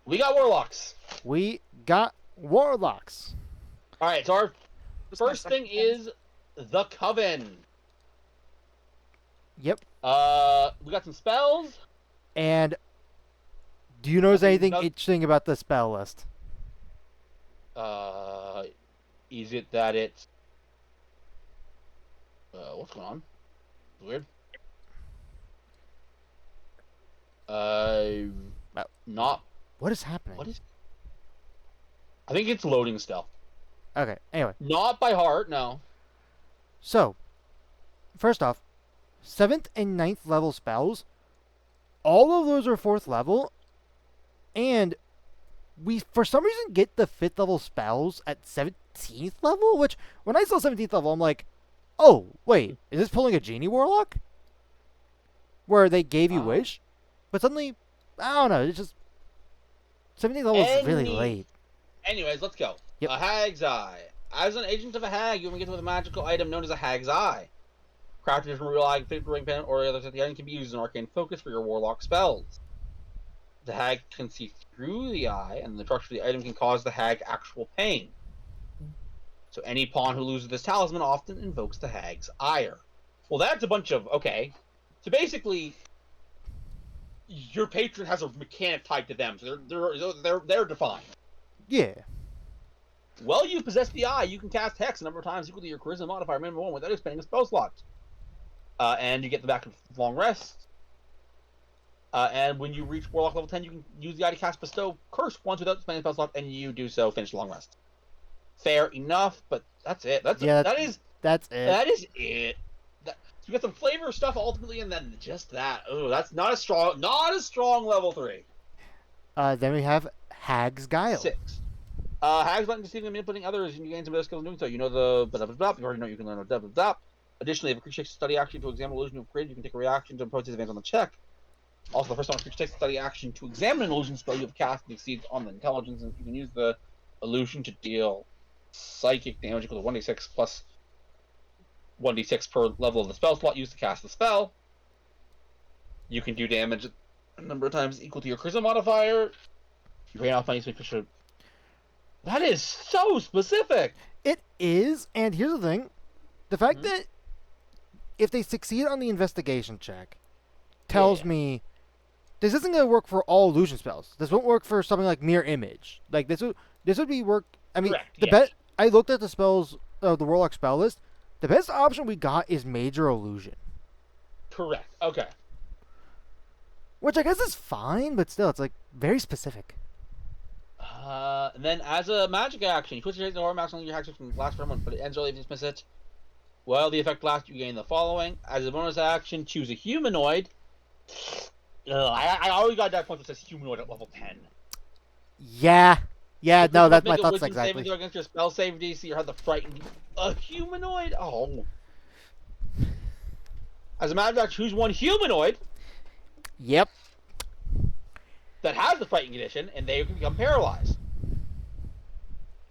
We got warlocks. We got warlocks. All right, so our What's my first second thing is the Coven. Yep. We got some spells. And do you notice anything Nothing- interesting about the spell list? Is it that it's what's going on? Weird. Not What is happening? what is. I think it's loading still. Okay, anyway. Not by heart, no. So, first off, 7th and 9th level spells, all of those are 4th level, and we, for some reason, get the 5th level spells at 17th level, which, when I saw 17th level, I'm like, oh, wait, is this pulling a Genie Warlock? Where they gave you Wish? But suddenly, I don't know, it's just, 17th level is really late. Anyways, let's go. Yep. A Hag's Eye. As an agent of a hag, you can get with a magical item known as a Hag's Eye. Crafted from a real hag, fitted ring pen, or other the item can be used as an arcane focus for your warlock spells. The hag can see through the eye, and the structure of the item can cause the hag actual pain. So any pawn who loses this talisman often invokes the hag's ire. Well, that's a bunch of okay. So basically, your patron has a mechanic tied to them, so they're defined. Yeah. Well, you possess the eye. You can cast Hex a number of times equal to your Charisma modifier minimum 1 without expending a spell slot. And you get the back of Long Rest. And when you reach Warlock level 10, you can use the eye to cast Bestow Curse once without spending a spell slot, and you do so, finish Long Rest. Fair enough, but that's it. That is it. So you get some flavor stuff ultimately, and then just that. Oh, that's not a strong level 3. Then we have Hag's Guile. 6. Hag's button deceiving and manipulating others, and you gain some better skills in doing so. You know the blah blah blah. You already know you can learn the blah blah blah. Additionally, if a creature takes a study action to examine an illusion you've created, you can take a reaction to impose advance on the check. Also, the first time a creature takes a study action to examine an illusion spell you have cast and exceeds on the intelligence, and you can use the illusion to deal psychic damage equal to 1d6 plus 1d6 per level of the spell slot used to cast the spell. You can do damage a number of times equal to your charisma modifier. You gain off money to make sure. That is so specific. It is, and here's the thing. The fact that if they succeed on the investigation check tells me this isn't going to work for all illusion spells. This won't work for something like Mirror Image. Like this would be work. I mean, Correct, I looked at the spells of the Warlock spell list. The best option we got is Major Illusion. Correct. Okay. Which I guess is fine, but still, it's like very specific. And then as a magic action, you switch your aura max on your action from last for a month, but it ends early if you dismiss it. While the effect lasts, you gain the following. As a bonus action, choose a humanoid. I already got that point that says humanoid at level 10. Yeah. Yeah, no, that's my Make a thoughts wisdom exactly. saving throw against your spell save DC or have the frightened a humanoid. Oh. As a magic action, choose one humanoid Yep. that has the frightened condition, and they can become paralyzed.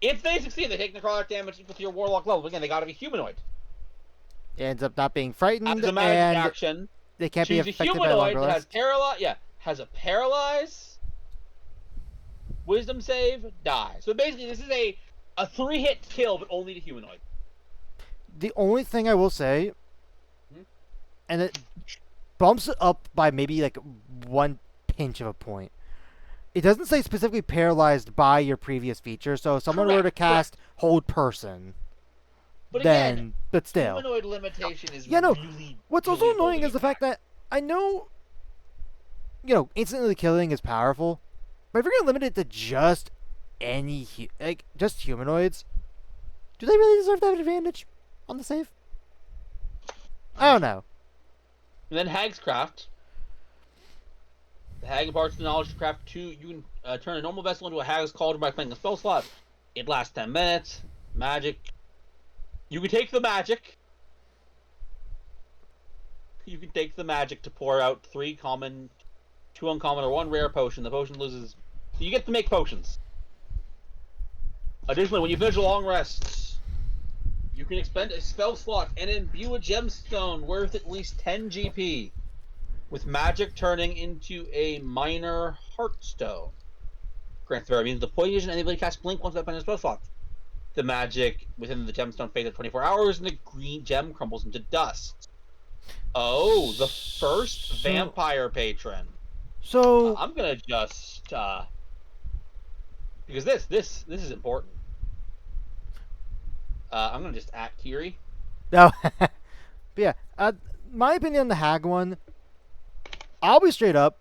If they succeed, they take necrotic damage equal to your warlock level. Again, they gotta be humanoid. It ends up not being frightened, As a magic and action, they can't be choose a affected by humanoid longer that rest. has a paralyze, wisdom save, die. So basically, this is a 3-hit kill, but only to humanoid. The only thing I will say, and it bumps it up by maybe like 1 pinch of a point. It doesn't say specifically paralyzed by your previous feature, so if someone were to cast Hold Person, But then, again, but still. humanoid limitation is Yeah, no. really. What's also really annoying holding is the it fact back. that I know, instantly killing is powerful, but if you're gonna limit it to just just humanoids, do they really deserve that advantage on the save? I don't know. And then Hag's Craft. The Hag imparts the knowledge to craft 2. You can turn a normal vessel into a Hag's Cauldron by playing a spell slot. It lasts 10 minutes. Magic. You can take the magic. You can take the magic to pour out 3 common, 2 uncommon, or 1 rare potion. The potion loses. So you get to make potions. Additionally, when you finish a long rest, you can expend a spell slot and imbue a gemstone worth at least 10 GP, with magic turning into a minor heartstone. Grants the very means the poison and the ability to cast Blink once that spell spell slot. The magic within the gemstone fades at 24 hours, and the green gem crumbles into dust. Oh, the first vampire patron. So I'm gonna just because this is important. I'm gonna just at Kiri. no, but yeah. My opinion on the Hag one. I'll be straight up.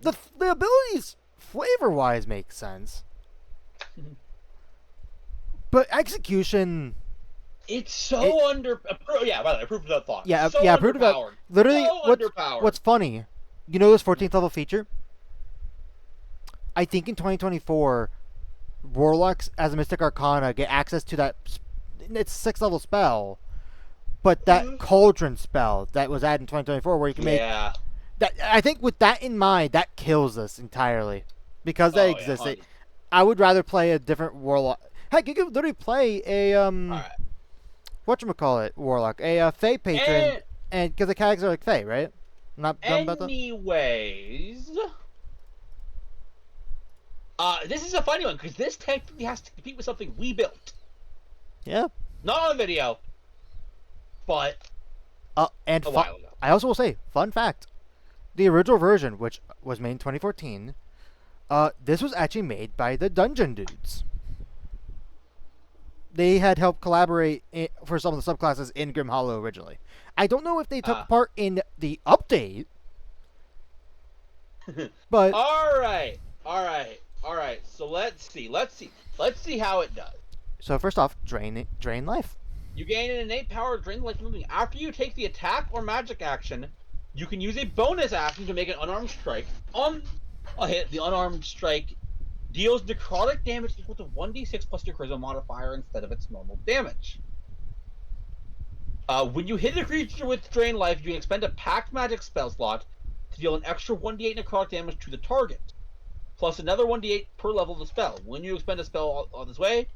The abilities flavor wise make sense, but execution. It's so under. Yeah, by the way, approved without thought. Yeah, so yeah, approved without. underpowered. Literally, So underpowered. what's funny? You know this 14th level feature? I think in 2024, Warlocks as a Mystic Arcana get access to that. It's a 6th level spell, but that Cauldron spell that was added in 2024, where you can make. Yeah. That I think with that in mind, that kills this entirely, because that exists. Yeah, I would rather play a different Warlock. Heck, you could literally play a Alright. whatchamacallit Warlock, a Fey patron, and because the characters are like Fey, right? Not dumb about that. Anyways, this is a funny one because this technically has to compete with something we built, Yeah. not on video, but And a while ago. I also will say, fun fact: the original version, which was made in 2014, this was actually made by the Dungeon Dudes. They had helped collaborate for some of the subclasses in Grim Hollow originally. I don't know if they took part in the update, but all right. So let's see how it does. so first off, drain life. You gain an innate power of drain life moving. After you take the attack or magic action, you can use a bonus action to make an unarmed strike. On a hit, the unarmed strike deals necrotic damage equal to 1d6 plus your charisma modifier instead of its normal damage. When you hit a creature with drain life, you can expend a packed magic spell slot to deal an extra 1d8 necrotic damage to the target, plus another 1d8 per level of the spell. When you expend a spell on this way,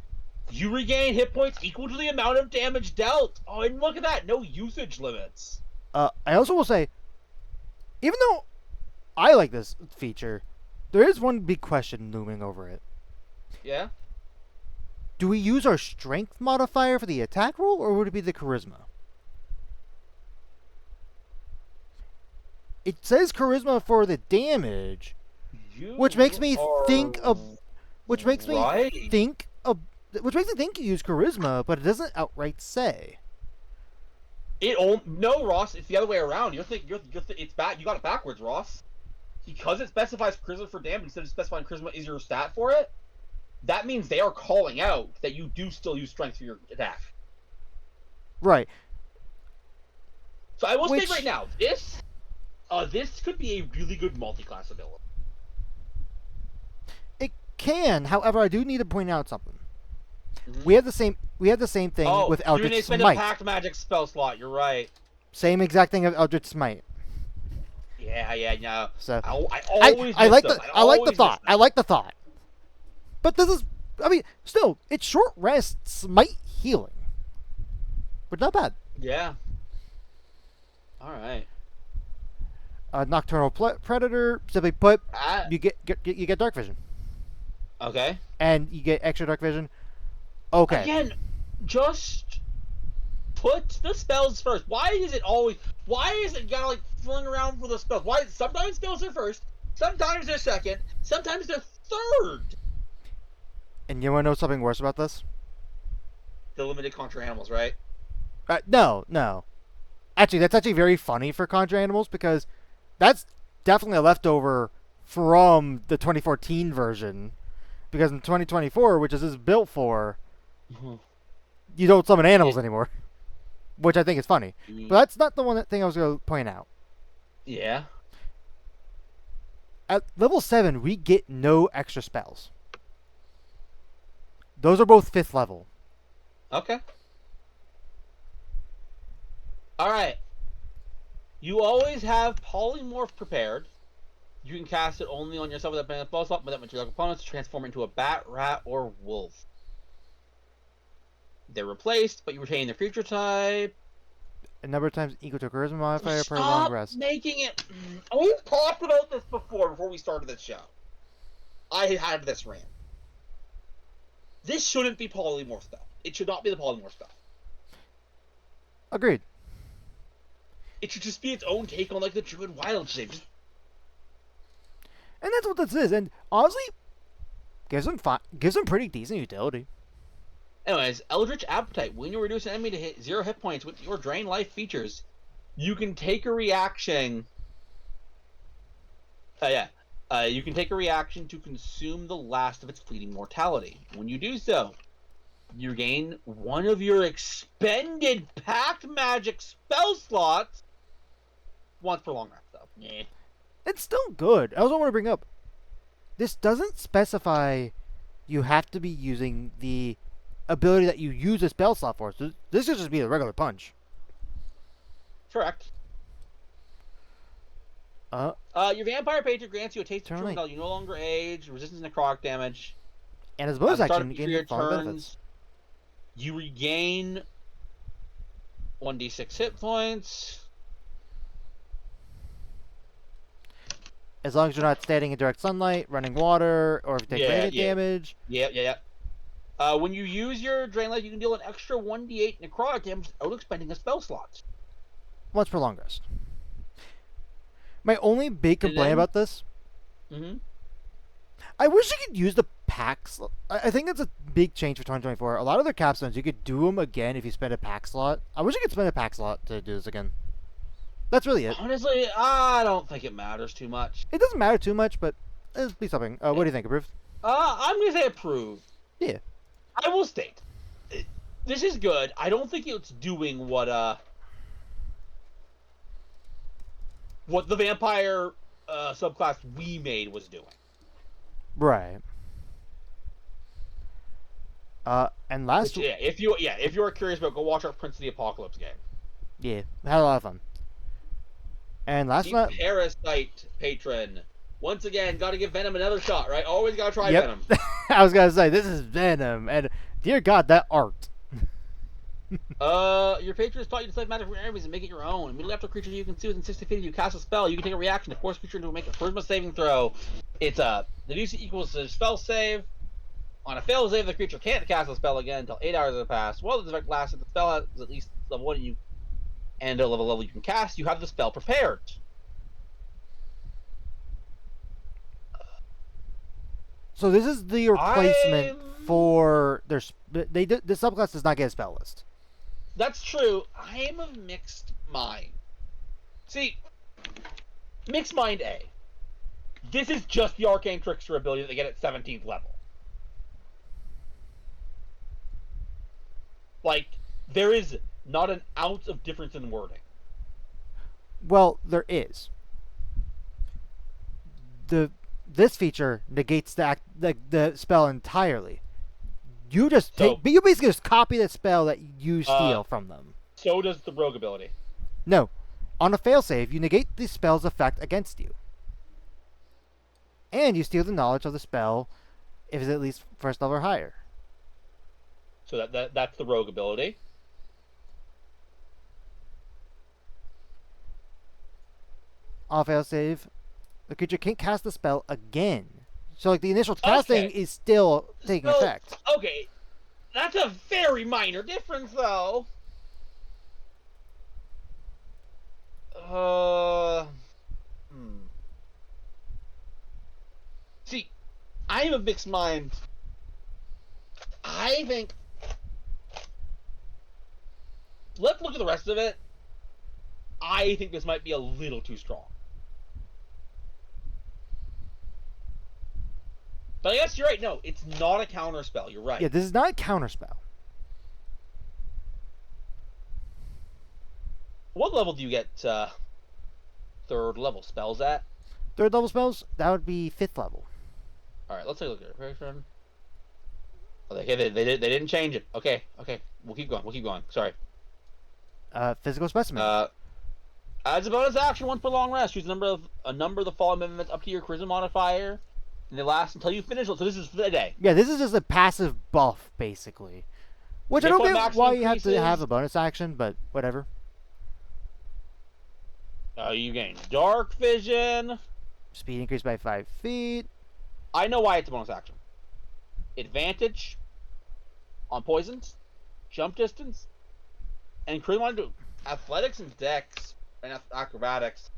you regain hit points equal to the amount of damage dealt. Oh, and look at that, no usage limits. I also will say, even though I like this feature, there is one big question looming over it. Yeah? Do we use our strength modifier for the attack roll, or would it be the charisma? It says charisma for the damage, which makes me think you use charisma, but it doesn't outright say. No, Ross. It's the other way around. It's bad. You got it backwards, Ross. Because it specifies charisma for damage instead of specifying charisma is your stat for it. That means they are calling out that you do still use strength for your attack. Right. So I will say right now, this could be a really good multi-class ability. It can. However, I do need to point out something. Mm-hmm. We have the same thing with Eldritch you spend Smite. a packed magic spell slot. You're right. Same exact thing of Eldritch Smite. Yeah. So I always I like the thought. But this is, I mean, still, it's short rest, smite, healing, but not bad. Yeah. All right. Nocturnal Predator. Simply put, you get dark vision, Okay. and you get extra dark vision. Okay. Again, just put the spells first. Why is it gotta like fling around for the spells? Why sometimes spells are first, sometimes they're second, sometimes they're third. And you want to know something worse about this? The limited contra animals, right? No. Actually, that's actually very funny for Conjure Animals, because that's definitely a leftover from the 2014 version. Because in 2024, which this is built for, you don't summon animals anymore. Which I think is funny. But that's not the thing I was going to point out. Yeah. At level 7, we get no extra spells. Those are both 5th level. Okay. Alright. You always have Polymorph prepared. You can cast it only on yourself with that spell slot, but that makes your opponents transform into a bat, rat, or wolf. They're replaced, but you retain their creature type. A number of times equal to charisma modifier per long rest. Making it. We've talked about this before we started this show. I had this rant. This shouldn't be polymorph spell. It should not be the polymorph spell. Agreed. It should just be its own take on like the Druid Wild shape. And that's what this is. And honestly, gives them pretty decent utility. Anyways, Eldritch Appetite. When you reduce an enemy to hit 0 hit points with your Drain Life features, you can take a reaction. You can take a reaction to consume the last of its fleeting mortality. When you do so, you gain one of your expended Pact Magic spell slots once per long rest, though. Yeah. It's still good. I also want to bring up, this doesn't specify you have to be using the ability that you use a spell slot for. So this should just be a regular punch. Correct. Your Vampire Patron grants you a taste of Terminal. You no longer age, resistance to necrotic damage. And as a bonus action, you gain fallen benefits. You regain 1d6 hit points. As long as you're not standing in direct sunlight, running water, or if you take radiant damage. Yeah. When you use your Drain Life, you can deal an extra 1d8 necrotic damage without expending a spell slot. Once per long rest. My only big complaint about this, I wish you could use the pack slot. I think that's a big change for 2024. A lot of their capstones, you could do them again if you spend a pack slot. I wish you could spend a pack slot to do this again. That's really it. Honestly, I don't think it matters too much. It doesn't matter too much, but it'll be something. What do you think, approved? I'm going to say approved. Yeah. I will state, this is good. I don't think it's doing what the vampire subclass we made was doing. Right. And last... if you are curious about, go watch our Prince of the Apocalypse game. Yeah, had a lot of fun. And last night... Parasite patron. Once again, gotta give Venom another shot, right? Always gotta try Venom. I was gonna say, this is Venom, and dear God, that art. Your patron has taught you to select magic from your enemies and make it your own. Immediately after a creature you can see within 60 feet of you cast a spell, you can take a reaction to force a creature to make a charisma saving throw. It's the DC equals the spell save. On a failed save, the creature can't cast a spell again until 8 hours have passed. While the effect lasts, if the spell has at least level 1 and a level you can cast, you have the spell prepared. So this is the replacement for their... the subclass does not get a spell list. That's true. I am of mixed mind. See, mixed mind A. This is just the Arcane Trickster ability that they get at 17th level. Like, there is not an ounce of difference in wording. Well, there is. This feature negates the spell entirely. You just you basically just copy the spell that you steal from them. So does the rogue ability. No. On a failsave, you negate the spell's effect against you. And you steal the knowledge of the spell if it's at least first level or higher. So that's the rogue ability. On a failsave, the creature can't cast the spell again. So, like, the initial casting is still taking effect. Okay. That's a very minor difference, though. See, I am of mixed mind. I think... Let's look at the rest of it. I think this might be a little too strong. But I guess you're right. No, it's not a counter spell. You're right. Yeah, this is not a counter spell. What level do you get third level spells at? Third level spells? That would be 5th level. Alright, let's take a look at it. Okay, they didn't change it. Okay. We'll keep going. Sorry. Physical specimen. As a bonus action, once per long rest, choose a number of the following movements up to your charisma modifier. And they last until you finish it. So this is for the day. Yeah, this is just a passive buff, basically. Which I don't get why you have to have a bonus action, but whatever. You gain dark vision. Speed increased by 5 feet. I know why it's a bonus action. Advantage on poisons, jump distance, and critical athletics and dex and acrobatics.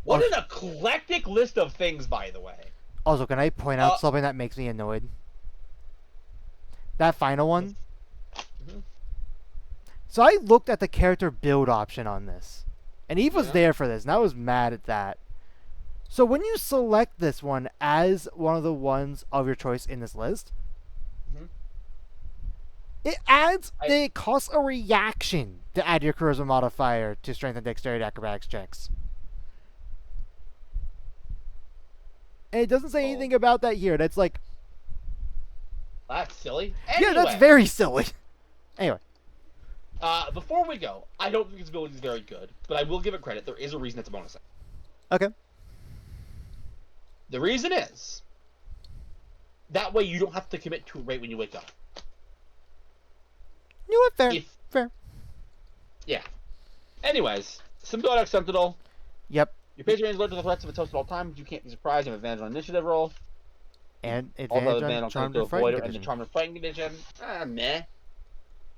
What an eclectic list of things, by the way. Also, can I point out something that makes me annoyed? That final one. Mhm. So I looked at the character build option on this, and Eve was Yeah. there for this, and I was mad at that. So when you select this one as one of the ones of your choice in this list, Mhm. it costs a reaction to add your charisma modifier to strength and dexterity acrobatics checks. And it doesn't say anything about that here. That's like, That's silly. yeah, that's very silly. Anyway, before we go, I don't think his ability is very good, but I will give it credit. There is a reason it's a bonus action. okay. The reason is that way you don't have to commit to it right when you wake up. You know what? Fair. If- Fair. Yeah. Anyways, symbiotic sentinel. Yep. Your page range alert to the threats of its host at all times. You can't be surprised. You have advantage on initiative roll. And Although advantage on charmed or frightened and the division. charmed or frightened condition. Meh.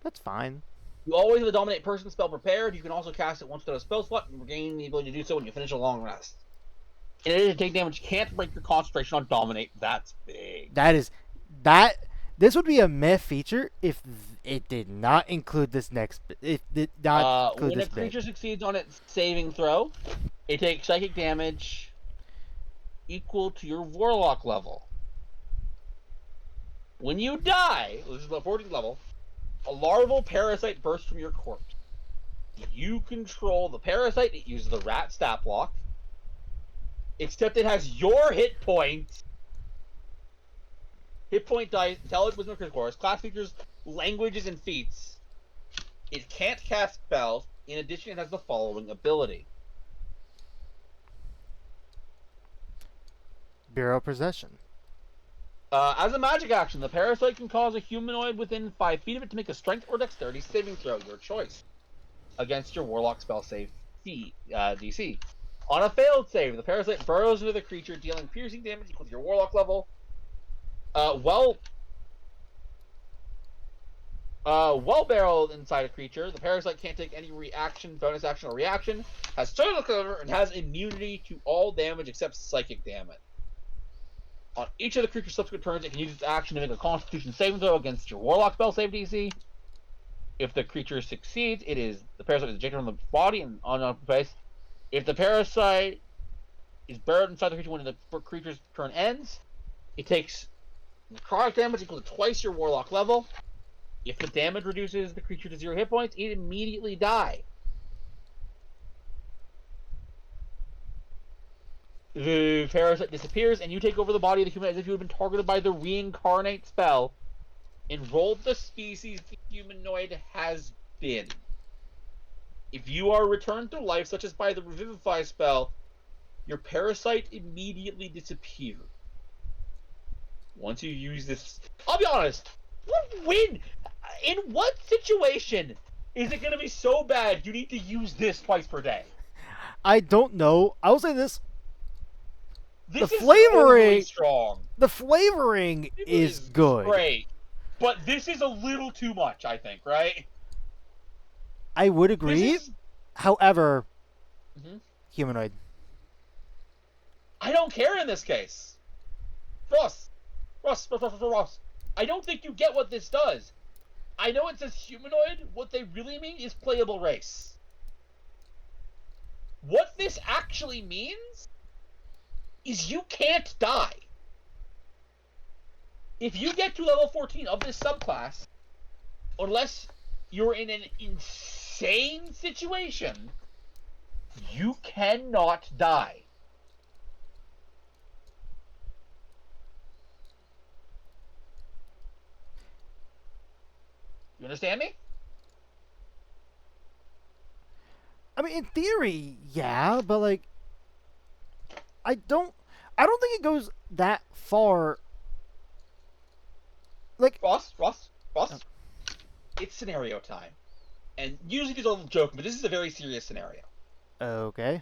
That's fine. You always have the dominate person spell prepared. You can also cast it once without a spell slot and regain the ability to do so when you finish a long rest. In addition to take damage, you can't break your concentration on dominate. That's big. This would be a meh feature if it did not include this next. It did not include When a this bit. creature succeeds on its saving throw, it takes psychic damage equal to your warlock level. When you die, this is the 14th level, a larval parasite bursts from your corpse. You control the parasite. It uses the rat stat block. Except it has your hit points. Hit point dice, intelligence, wisdom, critical scores, class features, languages, and feats. It can't cast spells. In addition, it has the following ability. Bureau possession. As a magic action, the parasite can cause a humanoid within 5 feet of it to make a strength or dexterity saving throw, your choice, against your warlock spell save DC. On a failed save, the parasite burrows into the creature, dealing piercing damage equal to your warlock level. Well barreled inside a creature, the parasite can't take any reaction, bonus action, or reaction, has total cover, and has immunity to all damage except psychic damage. On each of the creature's subsequent turns, it can use its action to make a Constitution saving throw against your warlock spell save DC. If the creature succeeds, the parasite is ejected from the body and on a place. If the parasite is buried inside the creature when the creature's turn ends, it takes necrotic damage equal to twice your warlock level. If the damage reduces the creature to 0 hit points, it immediately dies. The parasite disappears, and you take over the body of the human as if you had been targeted by the reincarnate spell. Enroll the species the humanoid has been. If you are returned to life, such as by the Revivify spell, your parasite immediately disappears. Once you use this... I'll be honest, in what situation is it going to be so bad you need to use this twice per day? I don't know. I will say this. This The is flavoring- overly strong. The flavoring It is good. Great. But this is a little too much, I think, right? I would agree. This is... However, Mhm. humanoid. I don't care in this case. Ross. I don't think you get what this does. I know it says humanoid. What they really mean is playable race. What this actually means is you can't die. If you get to level 14 of this subclass, unless you're in an insane situation, you cannot die. You understand me? I mean, in theory, yeah, but like, I don't think it goes that far. Like, Ross. It's scenario time. And usually there's a little joke, but this is a very serious scenario. okay,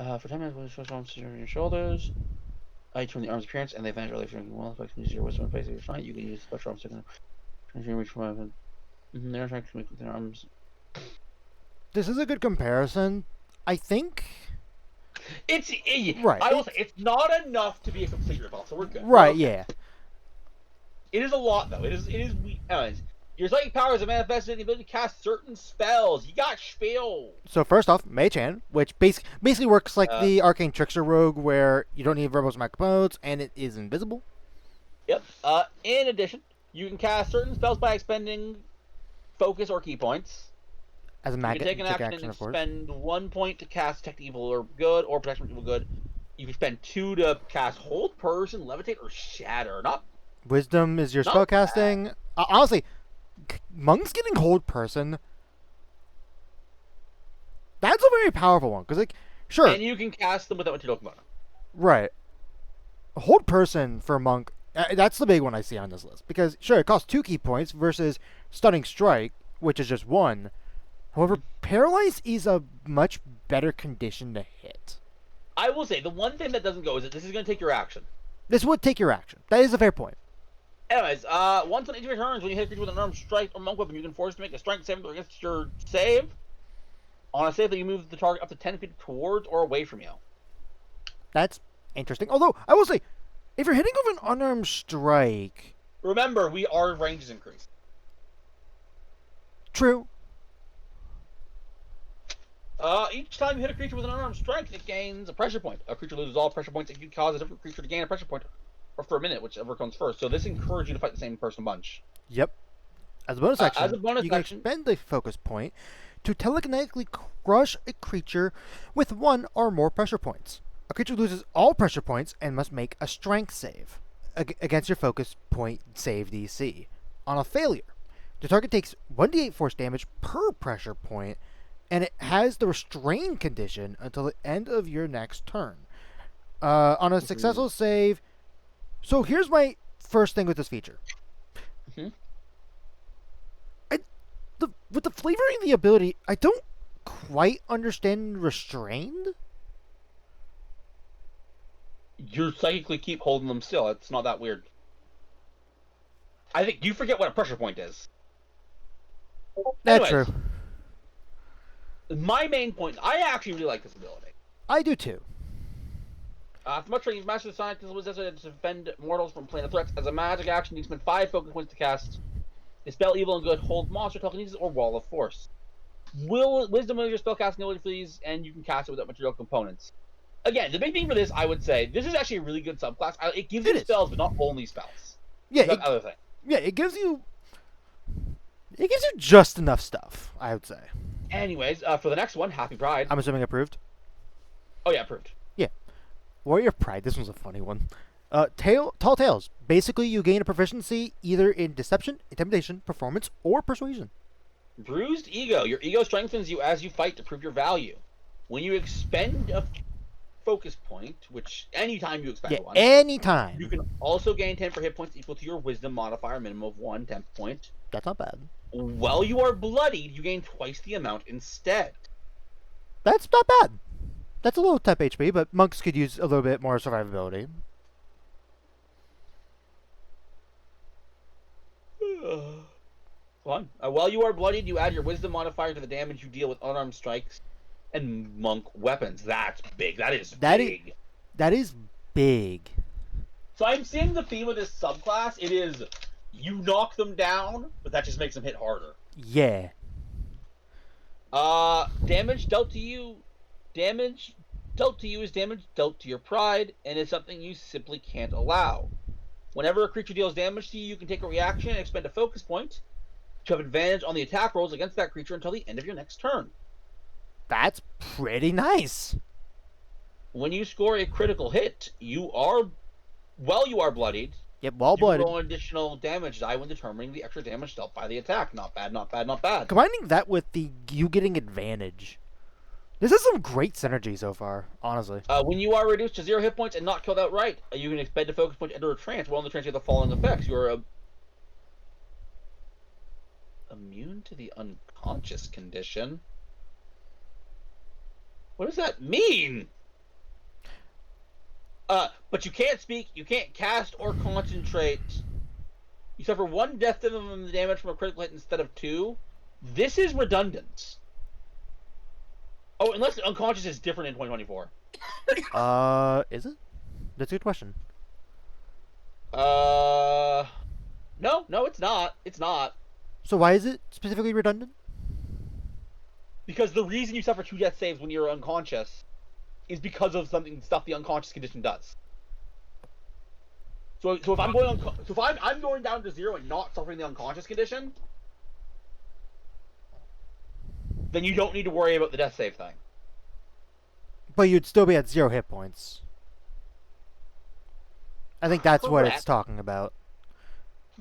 For 10 minutes, when you switch arms to your shoulders, you turn the arms appearance, and they vanish early. If you're well, if I can use your wisdom in place of your strength, you can use special arms to reach for my their strength to make with their arms. This is a good comparison. I think. It's Right. I will say it's not enough to be a complete ripoff, so we're good. Right. We're okay. Yeah. It is a lot though. It is. Your psychic powers are manifested in the ability to cast certain spells. You got spells. So first off, Mei-Chan, which basically works like the Arcane Trickster Rogue, where you don't need verbal smack components, and it is invisible. Yep. In addition, you can cast certain spells by expending focus or key points. As a You magic can take an action and of course. spend 1 point to cast Detect Evil or Good, or Protection from Evil Good. You can spend 2 to cast Hold Person, Levitate, or Shatter. Not Wisdom is your Not spellcasting. Honestly, Monk's getting Hold Person. That's a very powerful one, because, like, sure. And you can cast them without material component. Right. Hold Person for Monk, that's the big one I see on this list. Because, sure, it costs 2 key points versus Stunning Strike, which is just 1. However, Paralyze is a much better condition to hit. I will say, the one thing that doesn't go is that this is going to take your action. This would take your action. That is a fair point. Anyways, once on each of your turns, when you hit a creature with an unarmed strike or monk weapon, you can force it to make a strength save against your save. On a save that you move the target up to 10 feet towards or away from you. That's interesting. Although, I will say, if you're hitting with an unarmed strike... Remember, our range is increased. True. Each time you hit a creature with an unarmed strike, it gains a pressure point. A creature loses all pressure points, and you cause a different creature to gain a pressure point or for a minute, whichever comes first. So this encourages you to fight the same person a bunch. Yep. As a bonus action, you can action, expend a focus point to telekinetically crush a creature with 1 or more pressure points. A creature loses all pressure points and must make a strength save against your focus point save DC. On a failure, the target takes 1d8 force damage per pressure point, and it has the restrain condition until the end of your next turn. On a successful save... So here's my first thing with this feature. With the flavoring of the ability, I don't quite understand restrained. You psychically keep holding them still. It's not that weird. I think you forget what a pressure point is. That's Anyways, true. My main point, I actually really like this ability. I do too. After much training, Master Scientist was necessary to defend mortals from planar threats. As a magic action, you spend 5 focus points to cast Dispel Evil and Good, Hold Monster Telekinesis, or Wall of Force. Wisdom is your spellcasting ability for these, and you can cast it without material components. Again, the big thing for this, I would say, this is actually a really good subclass. It gives you spells, but not only spells. Yeah, Other thing. Yeah, it gives you just enough stuff, I would say. Anyways, for the next one, Happy Pride. I'm assuming approved. Oh yeah, approved. Yeah. Warrior Pride, this one's a funny one. Tall Tales. Basically, you gain a proficiency either in Deception, Intimidation, Performance, or Persuasion. Bruised Ego. Your ego strengthens you as you fight to prove your value. When you expend a focus point, which anytime you expend one, anytime. You can also gain 10 for hit points equal to your Wisdom modifier, minimum of 1 temp point. That's not bad. While you are bloodied, you gain twice the amount instead. That's not bad. That's a little temp HP, but monks could use a little bit more survivability. Fun. While you are bloodied, you add your Wisdom modifier to the damage you deal with unarmed strikes and monk weapons. That's big. That is big. That is big. So I'm seeing the theme of this subclass. It is you knock them down, but that just makes them hit harder. Yeah. Damage dealt to you. Damage dealt to you is damage dealt to your pride, and it's something you simply can't allow. Whenever a creature deals damage to you, you can take a reaction and expend a focus point to have advantage on the attack rolls against that creature until the end of your next turn. That's pretty nice. When you score a critical hit, you are bloodied. Yep, bloodied. You roll an additional damage die when determining the extra damage dealt by the attack. Not bad, not bad, not bad. Combining that with you getting advantage. This has some great synergy so far, honestly. When you are reduced to 0 hit points and not killed outright, you can expend a focus point to enter a trance. While in the trance, you have the following effects. You are immune to the unconscious condition. What does that mean? But you can't speak, you can't cast or concentrate. You suffer 1 death damage from a critical hit instead of 2. This is redundant. Oh, unless unconscious is different in 2024. Is it? That's a good question. No, it's not. It's not. So why is it specifically redundant? Because the reason you suffer 2 death saves when you're unconscious is because of stuff the unconscious condition does. So if I'm going if I'm going down to 0 and not suffering the unconscious condition, then you don't need to worry about the death save thing. But you'd still be at 0 hit points. I think that's what it's Correct. talking about.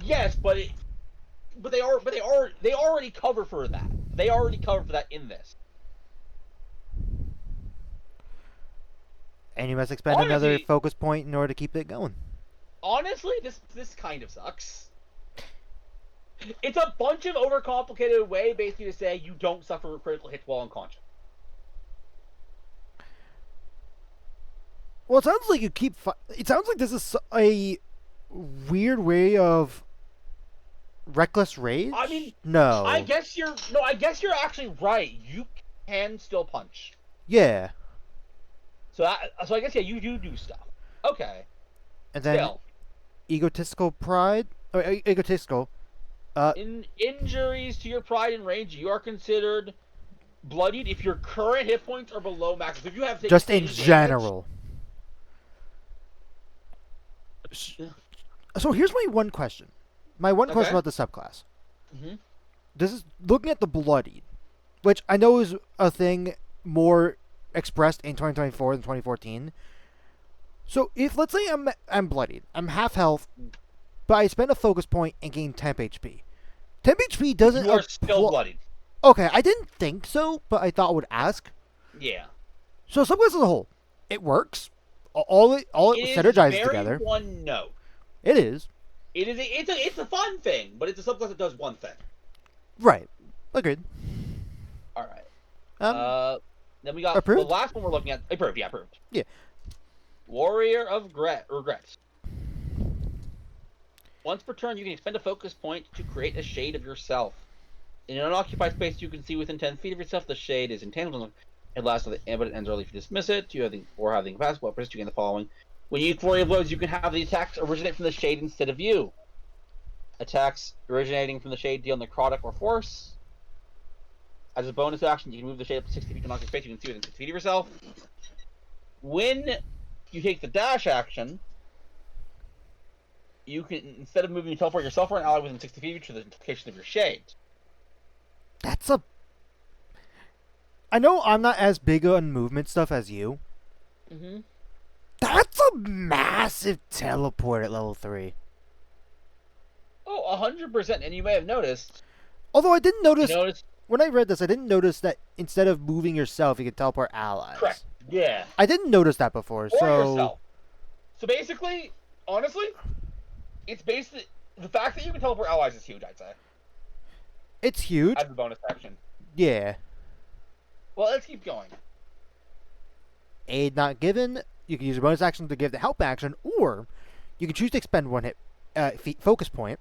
Yes, but they already cover for that. They already cover for that in this. And you must expend Honestly- another focus point in order to keep it going. Honestly, this kind of sucks. It's a bunch of overcomplicated way basically to say you don't suffer critical hits while unconscious. Well, it sounds like you keep. It sounds like this is a weird way of reckless rage. I mean, no. I guess you're actually right. You can still punch. Yeah, So I guess you do stuff. Okay. and then Still, egotistical pride or egotistical. in injuries to your pride and rage, you are considered bloodied if your current hit points are below max. If you have taken Just in any damage- general. So here's my one question. My one question Okay. about the subclass. Mhm. This is looking at the bloodied, which I know is a thing more expressed in 2024 than 2014. So if let's say I'm bloodied, I'm half health, but I spend a focus point and gain temp HP. Temp HP doesn't. You are still appl- bloodied. Okay, I didn't think so, but I thought I would ask. Yeah. So subclass as a whole, it works. All it It synergizes is very together. one note. It is. It's a fun thing, but it's a subclass that does one thing. Right. Agreed. All right. Then we got Approved? the last one we're looking at. Approved, yeah, approved. Yeah. Warrior of Regrets. Once per turn, you can expend a focus point to create a shade of yourself. In an unoccupied space you can see within 10 feet of yourself, the shade is intangible. It lasts but it ends early if you dismiss it. You have the incapacity. What persist you gain the following. When you use Flurry of Blows, you can have the attacks originate from the shade instead of you. Attacks originating from the shade deal necrotic or force. As a bonus action, you can move the shade up to 60 feet to knock your face. You can see within 6 feet of yourself. When you take the dash action, you can, instead of moving, you teleport yourself or an ally within 60 feet of you to the location of your shade. That's a. I know I'm not as big on movement stuff as you. Mm-hmm. That's a massive teleport at level 3. Oh, 100%. And you may have noticed. Although I didn't notice. You noticed? When I read this, I didn't notice that instead of moving yourself, you could teleport allies. Correct. Yeah. I didn't notice that before, Or so. yourself. So basically, honestly, it's basically the fact that you can teleport allies is huge, I'd say. It's huge. As a bonus action. Yeah. Well, let's keep going. Aid not given. You can use a bonus action to give the help action, or you can choose to expend one hit focus point,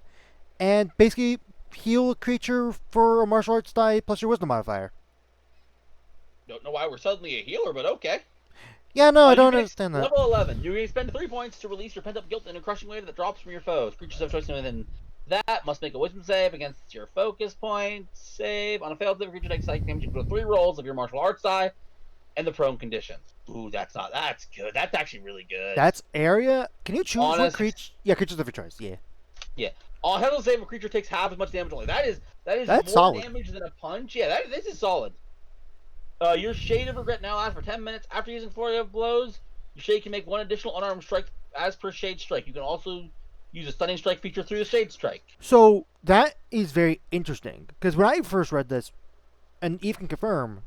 and basically heal a creature for a martial arts die plus your wisdom modifier. Don't know why we're suddenly a healer, but okay. Yeah, no, I You don't can understand that. Level 11. You can spend 3 points to release your pent-up guilt in a crushing wave that drops from your foes. Creatures of choice within that must make a wisdom save against your focus point save. On a failed save, creature takes psychic damage. You can put 3 rolls of your martial arts die and the prone conditions. Ooh, that's good. That's actually really good. That's area. Can you choose what Honest- creature? Yeah, creatures of your choice. Yeah. On a failed save, a creature takes half as much damage only. That is That's more solid. damage than a punch. Yeah, this is solid. Your Shade of Regret now lasts for 10 minutes. After using Flurry of Blows, your Shade can make 1 additional unarmed strike as per Shade Strike. You can also use a Stunning Strike feature through the Shade Strike. So that is very interesting because when I first read this, and Eve can confirm,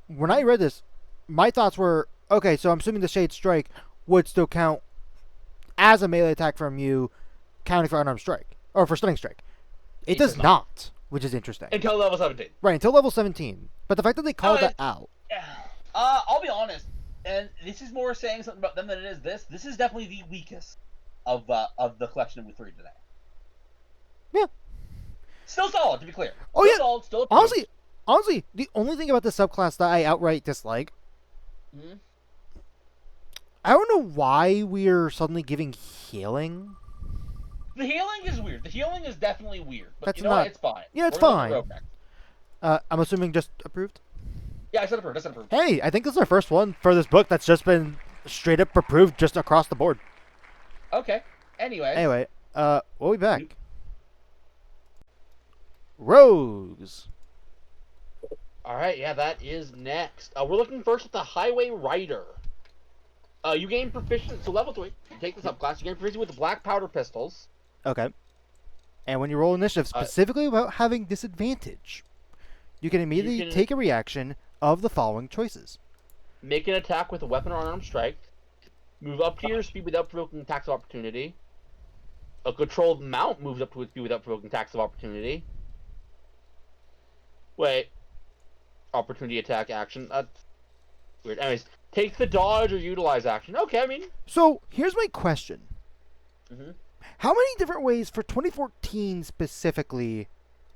when I read this, my thoughts were okay. So I'm assuming the Shade Strike would still count as a melee attack from you, counting for unarmed strike or for stunning strike. It does not, which is interesting. Until level 17. Right until level 17. But the fact that they called that out, I'll be honest. and this is more saying something about them than it is this. This is definitely the weakest of the collection of the three today. Yeah. Still solid, to be clear. Oh, Still yeah. solid, still approved. Honestly, the only thing about this subclass that I outright dislike, I don't know why we're suddenly giving healing. The healing is weird. The healing is definitely weird. But That's you know not- what? It's fine. Yeah, it's We're gonna fine. go next. I'm assuming just approved. Yeah, I said approved. I said approved. Hey, I think this is our first one for this book that's just been straight up approved just across the board. Okay. Anyway, we'll be back. Rogues. All right, yeah, that is next. We're looking first at the Highway Rider. You gain proficiency, so level 3. You take this subclass. You gain proficiency with the black powder pistols. Okay. And when you roll initiative, specifically about having disadvantage, you can immediately take a reaction of the following choices. Make an attack with a weapon or unarmed strike. Move up to your speed without provoking attacks of opportunity. A controlled mount moves up to its speed without provoking attacks of opportunity. Wait. Opportunity attack action. That's weird. Anyways, take the dodge or utilize action. Okay, I mean. So, here's my question. Mhm. How many different ways for 2014 specifically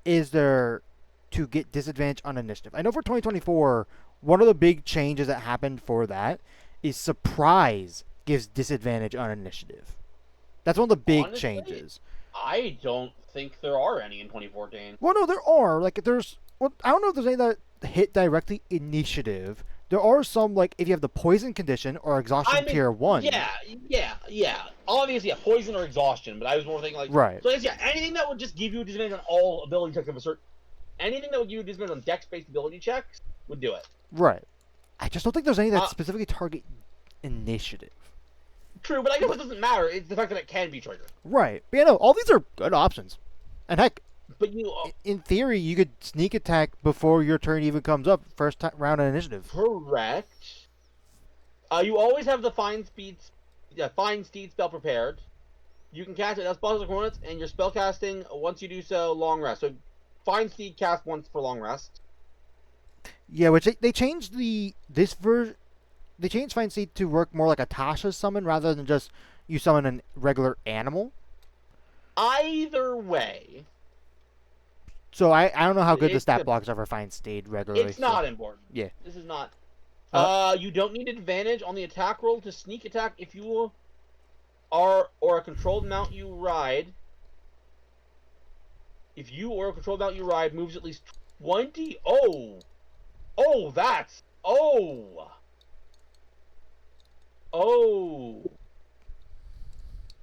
is there to get disadvantage on initiative? I know for 2024, one of the big changes that happened for that is surprise gives disadvantage on initiative. That's one of the big Honestly, changes. I don't think there are any in 2014. Well, no, there are. Like, there's... Well, I don't know if there's any that hit directly initiative. There are some, like, if you have the poison condition or exhaustion tier 1. Yeah. Obviously, yeah, poison or exhaustion, but I was more thinking, like... Right. So, I guess, yeah, anything that would just give you a disadvantage on all ability checks of a certain... Anything that would give you a disadvantage on dex-based ability checks would do it. Right. I just don't think there's any that specifically target initiative. True, but I guess it doesn't matter. It's the fact that it can be triggered. Right. But, all these are good options. And heck, But you... in theory, you could sneak attack before your turn even comes up, first round of initiative. Correct. You always have the Find Steed spell prepared. You can cast it as spells or coordinates, and your spell casting, once you do so, long rest. So, Find Steed cast once for long rest. Yeah, which they changed this version. They changed Find Steed to work more like a Tasha summon rather than just you summon a regular animal. Either way, So I don't know how good the It's stat a- blocks are for Find Steed regularly. it's not important. Yeah. This is not. Uh, You don't need advantage on the attack roll to sneak attack if you are or a controlled mount you ride. If you or a controlled mount you ride moves at least 20. Oh, that's.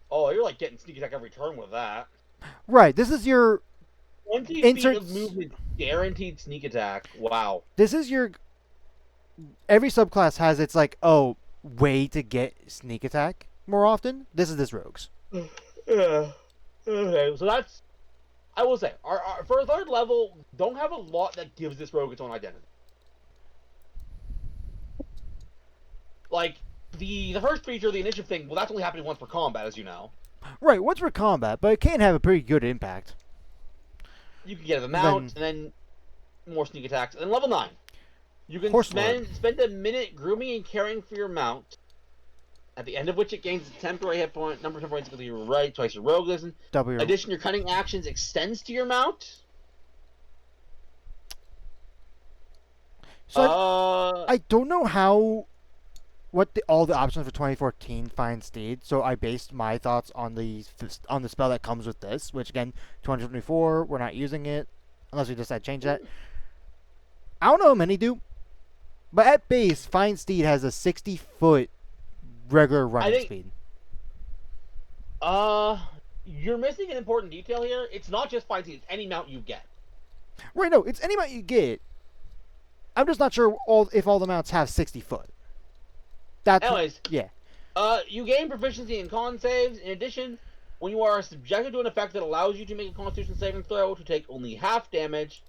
Oh, you're like getting sneak attack every turn with that. Right. This is your 20 Insert- feet of movement, guaranteed sneak attack. Wow. every subclass has its way to get sneak attack more often. This is this rogues. Yeah. Okay, so that's. I will say, our for a third level, don't have a lot that gives this rogue its own identity. Like the first feature, the initiative thing. Well, that's only happening once per combat, as you know. Right. What's for combat, but it can have a pretty good impact. You can get a mount, and then more sneak attacks. And then level 9, you can Horselord. spend a minute grooming and caring for your mount. At the end of which it gains a temporary hit point, number of hit points equal to your right, twice your rogue listen. W. Addition, your cunning actions extends to your mount. So Uh, I don't know what all the options for 2014 Find Steed. So I based my thoughts on the spell that comes with this, which again 2024 we're not using it unless we decide to change that. I don't know how many do, but at base Find Steed has a 60-foot regular running think- speed. You're missing an important detail here. It's not just Find Steed, it's any mount you get. Right, no, it's any mount you get. I'm just not sure if all the mounts have 60 foot. That's Anyways, yeah. You gain proficiency in con saves. In addition, when you are subjected to an effect that allows you to make a Constitution saving throw to take only half damage,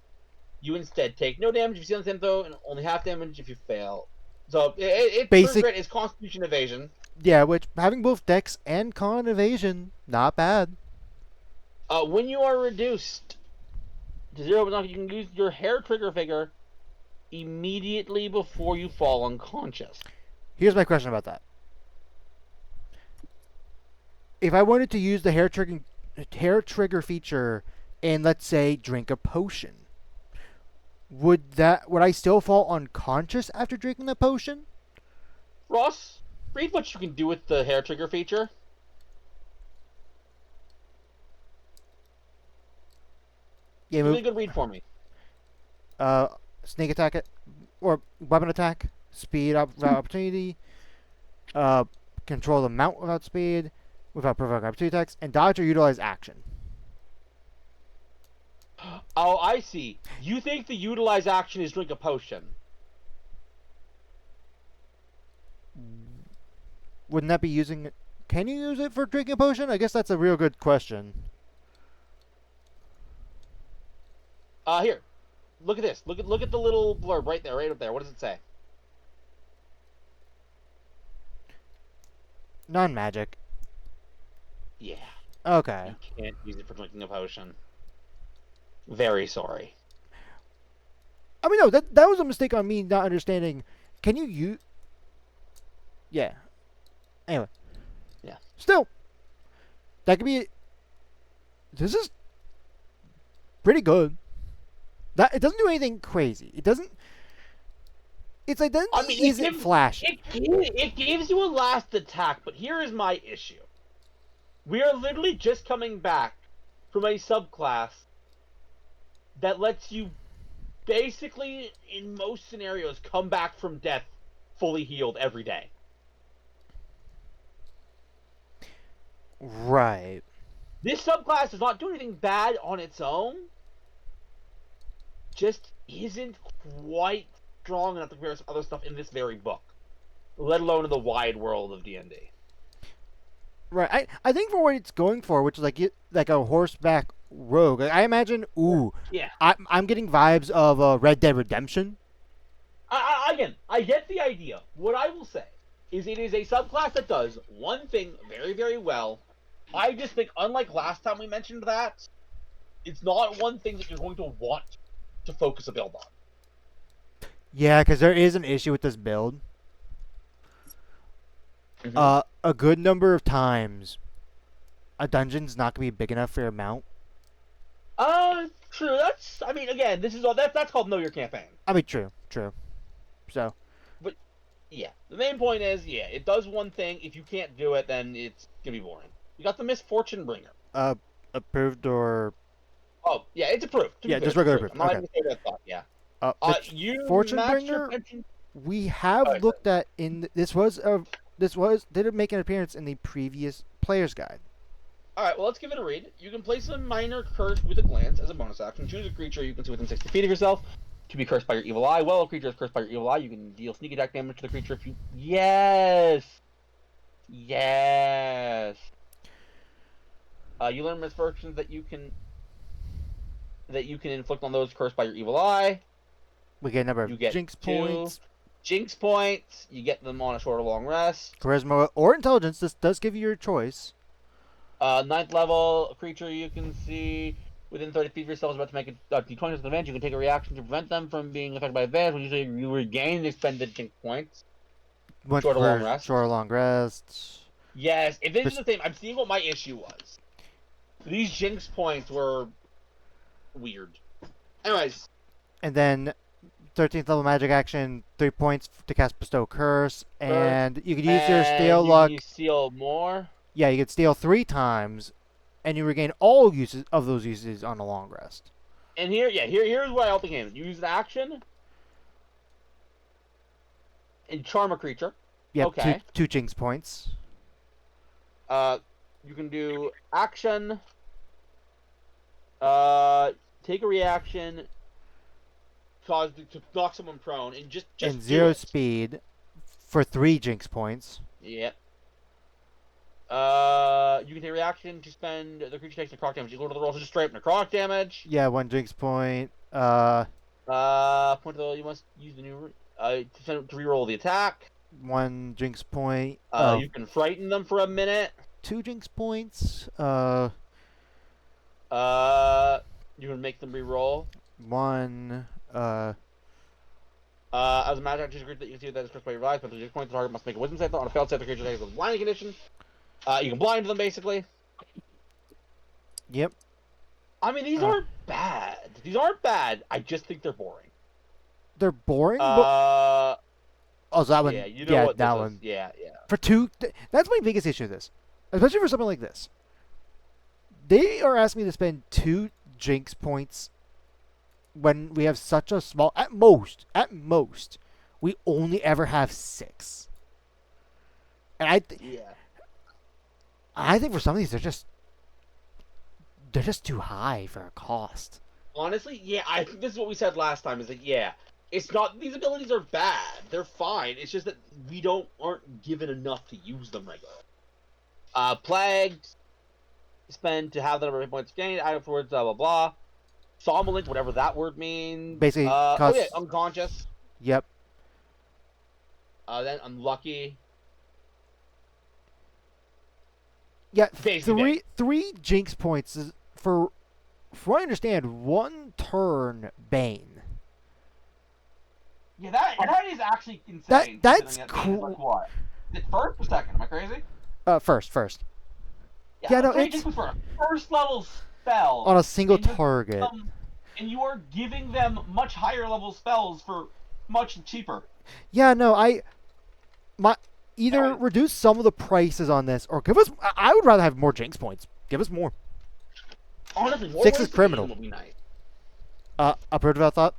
you instead take no damage if you see on the same throw, and only half damage if you fail. So it's Basic- great. It's Constitution evasion. Yeah, which having both Dex and Con evasion, not bad. When you are reduced to 0, but not, you can use your hair trigger figure immediately before you fall unconscious. Here's my question about that. If I wanted to use the hair trigger feature and, let's say, drink a potion, would I still fall unconscious after drinking the potion? Ross, read what you can do with the hair trigger feature. Yeah, Give me a good read for me. Sneak attack or weapon attack, speed without opportunity, control the mount without speed, without provoking opportunity attacks, and dodge or utilize action. Oh, I see. You think the utilize action is drink a potion? Wouldn't that be using it? Can you use it for drinking a potion? I guess that's a real good question. Here. Look at this. Look at the little blurb right there, right up there. What does it say? Non-magic. Yeah. Okay. You can't use it for drinking a potion. Very sorry. I mean, no, that was a mistake on me not understanding. Can you use? Yeah. Anyway. Yeah. Still, that could be. This is pretty good. That it doesn't do anything crazy. It doesn't. Its identity isn't flashy. It gives you a last attack, but here is my issue. We are literally just coming back from a subclass that lets you basically, in most scenarios, come back from death fully healed every day. Right. This subclass does not do anything bad on its own. Just isn't quite strong enough to compare to other stuff in this very book, let alone in the wide world of D&D. Right. I think for what it's going for, which is like a horseback rogue, I imagine. Ooh. Yeah. I'm getting vibes of Red Dead Redemption. Again, I get the idea. What I will say is it is a subclass that does one thing very, very well. I just think, unlike last time we mentioned that, it's not one thing that you're going to want to focus a build on. Yeah, because there is an issue with this build. Mm-hmm. A good number of times, a dungeon's not gonna be big enough for your mount. True. I mean, again, this is all that's called Know Your Campaign. I mean, true. So. But yeah, the main point is, yeah, it does one thing. If you can't do it, then it's gonna be boring. You got the Misfortune Bringer. Approved or? Oh yeah, it's approved. Yeah, just regular approved. I'm not Okay. even saying that thought. Yeah. You Fortune matched your Bringer. pension- We have looked at did make an appearance in the previous player's guide. Alright, well, let's give it a read. You can place a minor curse with a glance as a bonus action. Choose a creature you can see within 60 feet of yourself to be cursed by your evil eye. While a creature is cursed by your evil eye, you can deal sneak attack damage to the creature if you... Yes! Yes! You learn misfortunes that you can inflict on those cursed by your evil eye. We get a number of You get Jinx 2 points, Jinx points. You get them on a short or long rest. Charisma, or Intelligence. This does give you your choice. 9th level, a creature you can see within 30 feet of yourself is about to make a d20 with advantage. You can take a reaction to prevent them from being affected by advantage. When usually you regain expended Jinx points. One Short or for long rest. Short or long rest. Yes, if this is the same, I'm seeing what my issue was. These Jinx points were weird. Anyways. And then 13th level magic action, 3 points to cast Bestow Curse, and you could use your Steal Luck. You steal more. Yeah, you could steal 3 times, and you regain all uses of those uses on a long rest. And here's where I help the game. You use an action and charm a creature. Yeah, okay. two Jinx points. You can do action. Take a reaction. Cause to knock someone prone and just and do 0 it. speed for 3 Jinx points. Yep. You can take a reaction to spend the creature takes necrotic damage equal to the roll, so just straight up necrotic damage. Yeah, 1 Jinx point. Point of the you must use the new to reroll the attack. 1 Jinx point. You can frighten them for a minute. 2 Jinx points. You can make them reroll. 1. As a matter of fact, that you can see that is cursed by your rise, but the point the target must make a wisdom save. On a failed save, the creature takes a blinding condition. You can blind them basically. Yep. I mean, these aren't bad. These aren't bad. I just think they're boring. They're boring. Oh, so that one. Yeah, you know what that this one. is. Yeah. For two, that's my biggest issue with this, especially for something like this. They are asking me to spend 2 Jinx points when we have such a small. At most, we only ever have 6. And I think for some of these, they're just too high for a cost. Honestly, yeah, I think this is what we said last time. Is that it's not these abilities are bad. They're fine. It's just that we aren't given enough to use them regularly. Plagued, spend to have the number of hit points gained. Afterwards, blah blah blah. Somnolent, whatever that word means. Basically, unconscious. Yep. Then unlucky. Yeah, Basically three Jinx points is for what I understand, 1 turn Bane. Yeah, that is actually insane. That's cool. Like what? Is it first or second? Am I crazy? First. Yeah, no, it's for a first level spell on a single target. And you are giving them much higher level spells for much cheaper. Yeah, no, either reduce some of the prices on this, or give us. I would rather have more Jinx points. Give us more. Honestly, more 6 is criminal. Would be nice. Approved of that thought?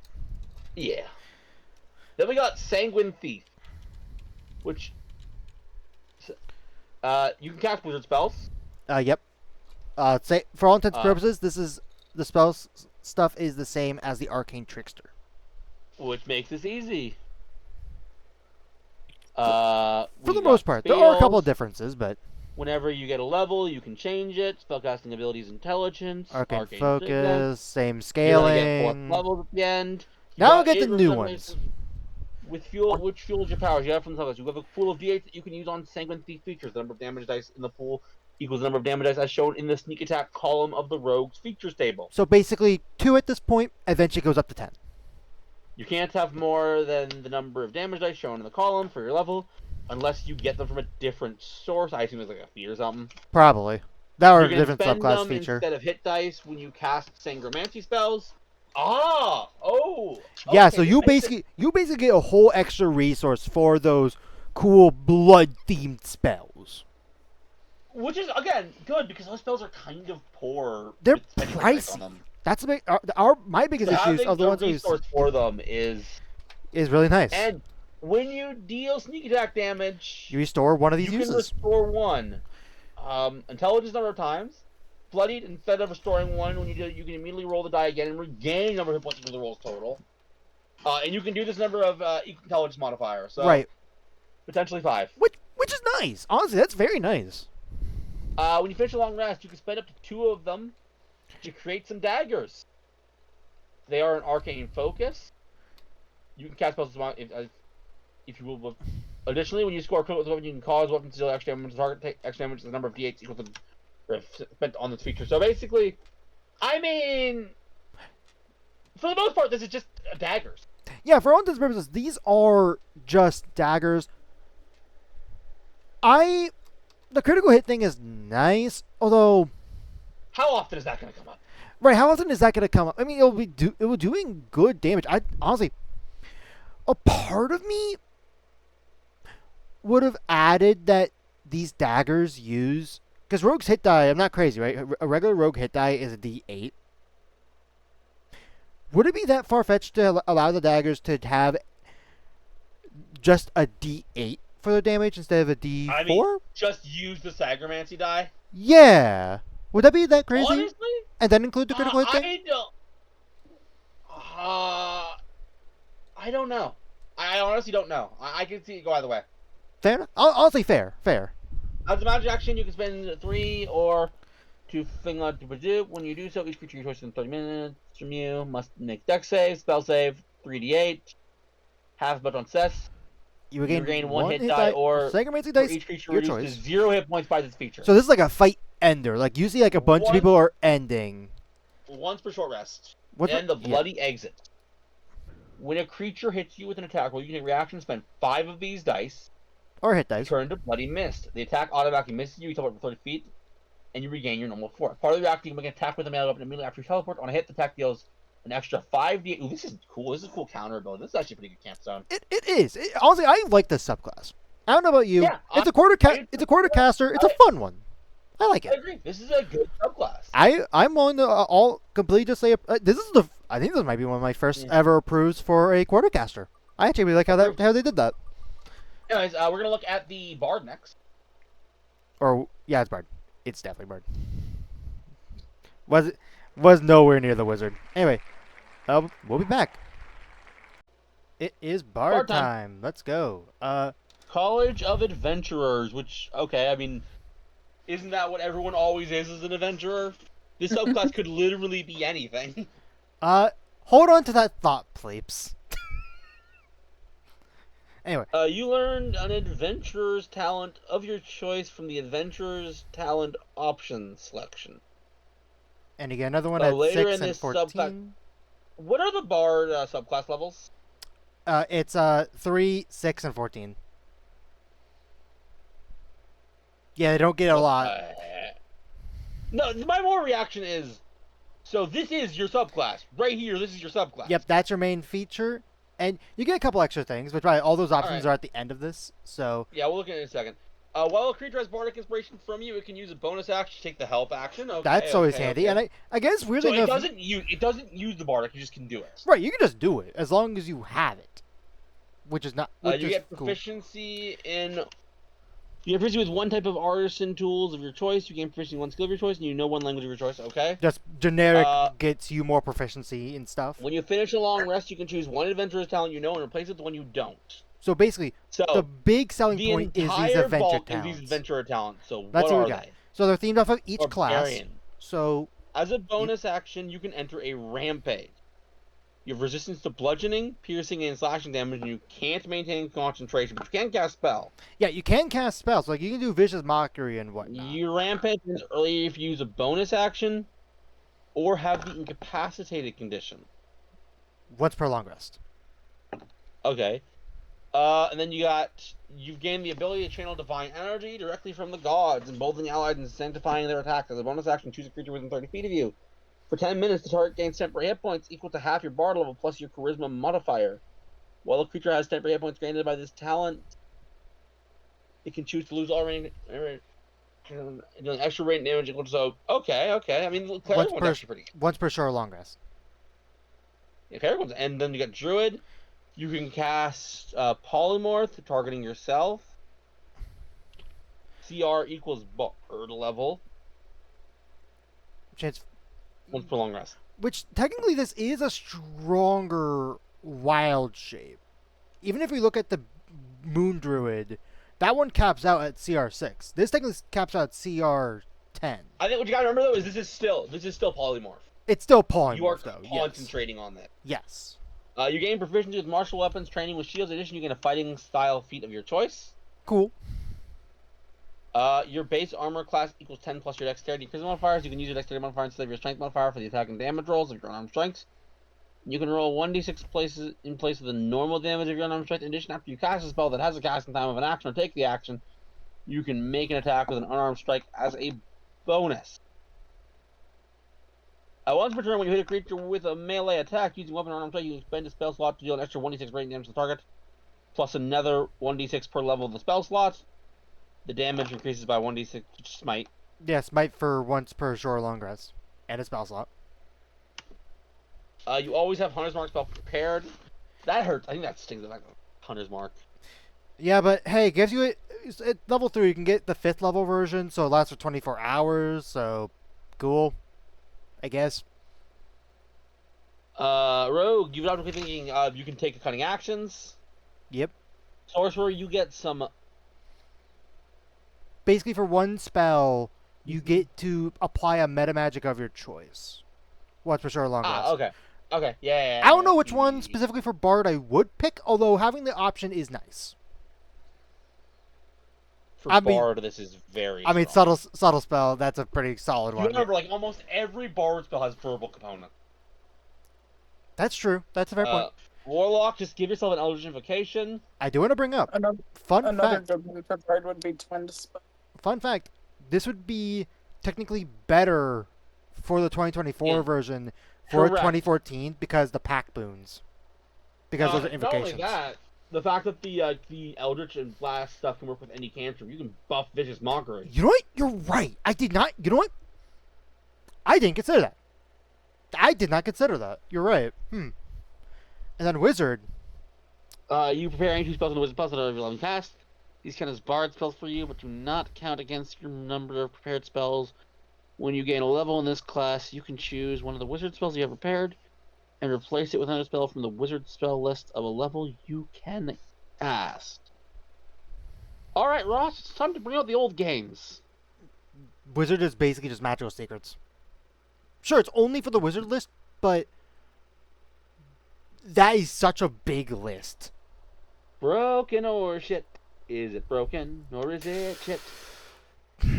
Yeah. Then we got Sanguine Thief, which you can cast wizard spells. Yep. Say for all intents and purposes, this is the spells stuff is the same as the Arcane Trickster, which makes this easy. For the most part, there are a couple of differences, but whenever you get a level, you can change it. Spellcasting abilities, intelligence, Arcane Focus, same scaling. You get 4th levels at the end. Now we'll get the new ones. Which fuels your powers. You have from the others. You have a pool of D8 that you can use on Sanguine Thief features. The number of damage dice in the pool equals the number of damage dice as shown in the sneak attack column of the rogue's features table. So basically 2 at this point, eventually goes up to 10. You can't have more than the number of damage dice shown in the column for your level, unless you get them from a different source. I assume it's like a fee or something. Probably. That or a different spend subclass them feature. Instead of hit dice when you cast Sangromancy spells. Yeah, so you basically get a whole extra resource for those cool blood-themed spells. Which is, again, good, because those spells are kind of poor. They're pricey. That's a big. My biggest issues of the ones that resource for them is really nice. And when you deal sneak attack damage, you restore one of these you uses. You can restore 1. Intelligence number of times. Bloodied, instead of restoring 1, when you do it, you can immediately roll the die again and regain number of hit points for the rolls total. And you can do this number of intelligence modifier. So right. Potentially 5. Which is nice. Honestly, that's very nice. When you finish a long rest, you can spend up to 2 of them to create some daggers. They are an arcane focus. You can cast spells if you will. Additionally, when you score a critical weapon, you can cause weapons to deal extra damage to target. Take extra damage to the number of d8s equal to spent on this feature. So basically, I mean, for the most part, this is just daggers. Yeah, for all intents and purposes, these are just daggers. The critical hit thing is nice, although. How often is that going to come up? Right, how often is that going to come up? I mean, it will doing good damage. I honestly, a part of me would have added that these daggers use, because rogue's hit die. I'm not crazy, right? A regular rogue hit die is a D8. Would it be that far-fetched to allow the daggers to have just a D8 for their damage instead of a D4? I mean, just use the Sagromancy die? Yeah. Would that be that crazy? Honestly? And then include the critical hit thing? I don't know. I honestly don't know. I can see it go either way. Fair enough. I'll say fair. As a magic action, you can spend 3 or 2 Fingla to produce. When you do so, each creature you choose in 30 minutes from you must make dex save, spell save, 3d8, half but on cess. You gain 1 hit die or Sagromancy dice, each creature your reduces choice. 0 hit points by this feature. So this is like a fight ender. Like usually like a bunch of people are ending. Once per short rest. What's and the bloody exit. When a creature hits you with an attack roll, you can take reaction, spend 5 of these dice, Or hit dice. turn to Bloody Mist. The attack automatically misses you, you teleport for 30 feet, and you regain your normal force. Part of the reaction, you can make an attack with a melee weapon immediately after you teleport. On a hit, the attack deals an extra 5d. Ooh, this is cool. This is a cool counter ability. This is actually a pretty good camp zone. It is. Honestly, I like this subclass. I don't know about you. Yeah, it's a I- quarter caster. It's a fun one. I like I it. agree. This is a good subclass. I'm willing to all completely just say this is the. I think this might be one of my first ever approves for a quarter caster. I actually really like how they did that. Anyways, we're gonna look at the Bard next. Or yeah, it's Bard. It's definitely Bard. Was nowhere near the wizard. Anyway, we'll be back. It is Bard Bard time. time. Let's go. College of Adventurers, which, okay, I mean, isn't that what everyone always is as an adventurer? This subclass could literally be anything. Hold on to that thought, plebes. Anyway, You learned an adventurer's talent of your choice from the adventurer's talent option selection. and again, another one So at later 6 in and this 14. What are the Bard subclass levels? It's 3, 6, and 14. Yeah, they don't get a lot. No, my more reaction is, so this is your subclass. Right here, this is your subclass. Yep, that's your main feature. And you get a couple extra things, but probably all those options Alright. are at the end of this. So Yeah, we'll look at it in a second. While a creature has bardic inspiration from you, it can use a bonus action to take the help action. Okay, that's always okay, handy. okay. And I guess weirdly So enough, it doesn't use the bardic. You just can do it. right, you can just do it as long as you have it, which is not. Which You is get cool. proficiency in. You get proficiency with one type of artisan tools of your choice. You gain proficiency in one skill of your choice, and you know one language of your choice. Okay. Just generic Uh, gets you more proficiency and stuff. When you finish a long rest, you can choose one adventurer's talent you know and replace it with the one you don't. So basically, So the big selling the point is these entire adventure bulk is talents. these adventurer talents. So That's what what are we got. they? So they're themed off of each class. Barbarian. So As a bonus action, you can enter a rampage. You have resistance to bludgeoning, piercing, and slashing damage, and you can't maintain concentration, but you can cast spell. yeah, you can cast spells. Like you can do vicious mockery and whatnot. You rampage ends early if you use a bonus action, or have the incapacitated condition. Once per long rest. Okay. And then you've gained the ability to channel divine energy directly from the gods, emboldening allies and sanctifying their attacks. As a bonus action, choose a creature within 30 feet of you. For 10 minutes, the target gains temporary hit points equal to half your bard level plus your charisma modifier. While a creature has temporary hit points granted by this talent, it can choose to lose all rain, doing extra rate damage equal to so. Okay. I mean, the cleric one's actually pretty. Once per short long rest. Yeah, cleric one's, and then you got druid. You can cast polymorph, targeting yourself. CR equals bard level. Chance. Once per long rest. Which technically this is a stronger wild shape. Even if we look at the Moon Druid, that one caps out at CR6. This technically caps out at CR10. I think what you gotta remember though is this is still polymorph. It's still polymorph You are though. concentrating on that. Yes. You gain proficiency with martial weapons, training with shields. In addition, you gain a fighting style feat of your choice. Cool. Your base armor class equals 10 plus your dexterity charisma modifiers. You can use your dexterity modifier instead of your strength modifier for the attack and damage rolls of your unarmed strikes. You can roll 1d6 places in place of the normal damage of your unarmed strike. In addition, after you cast a spell that has a casting time of an action or take the action, you can make an attack with an unarmed strike as a bonus. Once per turn, when you hit a creature with a melee attack using weapon or unarmed strike, you can spend a spell slot to deal an extra 1d6 radiant damage to the target, plus another 1d6 per level of the spell slot. The damage increases by 1d6 smite. Yeah, smite for once per short long rest. And a spell slot. You always have Hunter's Mark spell prepared. That hurts. I think that stings like Hunter's Mark. Yeah, but hey, it gives you it at level 3. You can get the 5th level version, so it lasts for 24 hours. So, cool. I guess. Rogue, you've been thinking you can take cunning actions. Yep. Sorcerer, you get some. Basically, for one spell, you get to apply a meta magic of your choice. Once per short long rest. Okay. Yeah. I don't know which one specifically for Bard I would pick, although having the option is nice. For I mean- Bard, this is very. I mean, strong. subtle spell. That's a pretty solid You one. remember, like almost every Bard spell has verbal component. That's true. That's a fair point. Warlock, just give yourself an Eldritch Invocation. I do want to bring up Another fun good move card would be Twin Dispel. fun fact. This would be technically better for the 2024 Yeah. version for Correct. 2014 because the pack boons. Because those are invocations. Not only that, the fact that the Eldritch and Blast stuff can work with any cantrip, you can buff Vicious Mockery. You know what? You're right. I did not. You know what? I didn't consider that. I did not consider that. You're right. And then Wizard. You prepare any 2 spells in the Wizard spells that are 11 cast. These count as Bard spells for you, but do not count against your number of prepared spells. When you gain a level in this class, you can choose one of the Wizard spells you have prepared and replace it with another spell from the Wizard spell list of a level you can cast. Alright, Ross, it's time to bring out the old games. Wizard is basically just Magical Secrets. Sure, it's only for the Wizard list, but that is such a big list. Broken or shit? Is it broken or is it shit?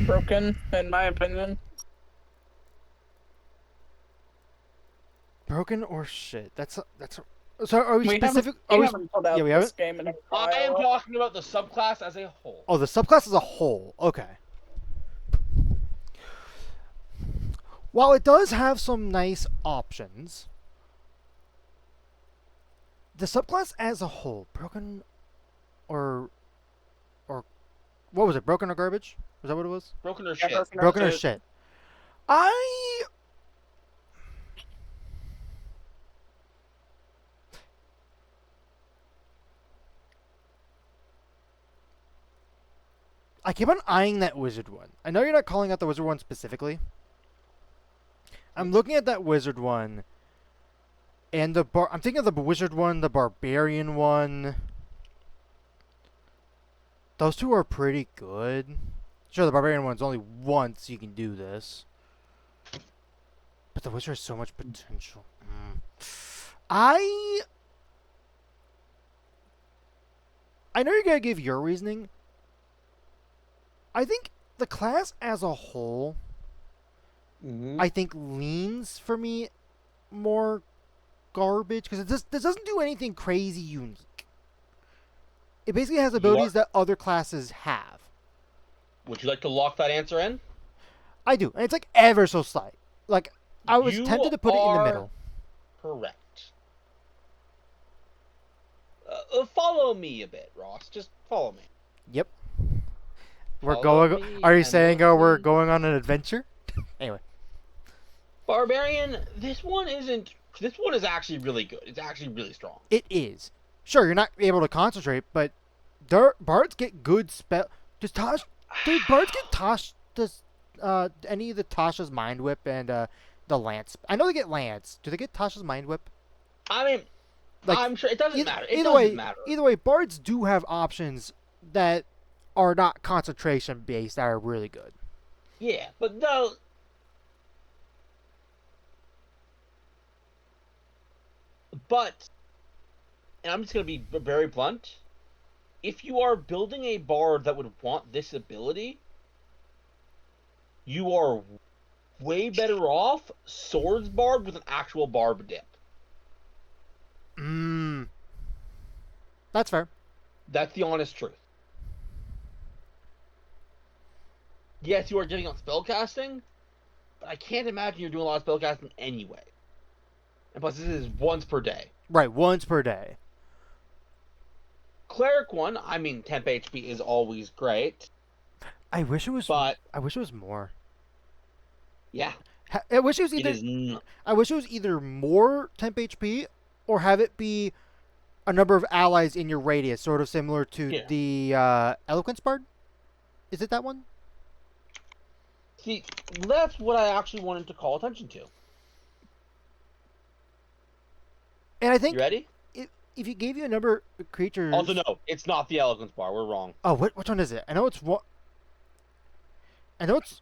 Broken, in my opinion. Broken or shit? That's. So are we We specific? haven't pulled out yeah, we this haven't. game in a I am while. talking about the subclass as a whole. Oh, the subclass as a whole. Okay. While it does have some nice options, the subclass as a whole, broken or what was it? Broken or garbage? Was that what it was? Broken or Yeah, shit? Broken or shit? I keep on eyeing that wizard one. I know you're not calling out the wizard one specifically. I'm looking at that wizard one, and I'm thinking of the wizard one, the barbarian one. Those two are pretty good. Sure, the barbarian one's only once you can do this, but the wizard has so much potential. I know you're gonna give your reasoning. I think the class as a whole, I think leans for me more garbage because this doesn't do anything crazy unique. It basically has abilities that other classes have. Would you like to lock that answer in? I do, and it's like ever so slight. Like I was You tempted to put it in the are middle. Correct. Follow me a bit, Ross. Just follow me. Yep. We're Follow going. me Are you and saying let we're me- going on an adventure? Anyway, Barbarian, this one isn't. This one is actually really good. It's actually really strong. it is. Sure, you're not able to concentrate, but bards get good spell. Does bards get Tosh? Does any of the Tasha's Mind Whip and the Lance? I know they get Lance. Do they get Tasha's Mind Whip? I mean, Like, I'm sure it doesn't Either, matter. It either doesn't way, matter. either way, bards do have options that are not concentration based that are really good. Yeah, but no. But, and I'm just gonna be very blunt. If you are building a bard that would want this ability, you are way better off swords bard with an actual barb dip. That's fair. That's the honest truth. Yes, you are getting on spellcasting, but I can't imagine you're doing a lot of spellcasting anyway. And plus, this is once per day. Right, once per day. Cleric one, I mean, temp HP is always great, I wish it was. but I wish it was more. yeah, I wish it was it either. is. I wish it was either more temp HP or have it be a number of allies in your radius, sort of similar to Yeah. the Eloquence Bard. Is it that one? See, that's what I actually wanted to call attention to. And I think You ready? if you gave you a number of creatures. Also, no, it's not the Eloquence Bar. We're wrong. Oh, which one is it? I know it's what. I know it's.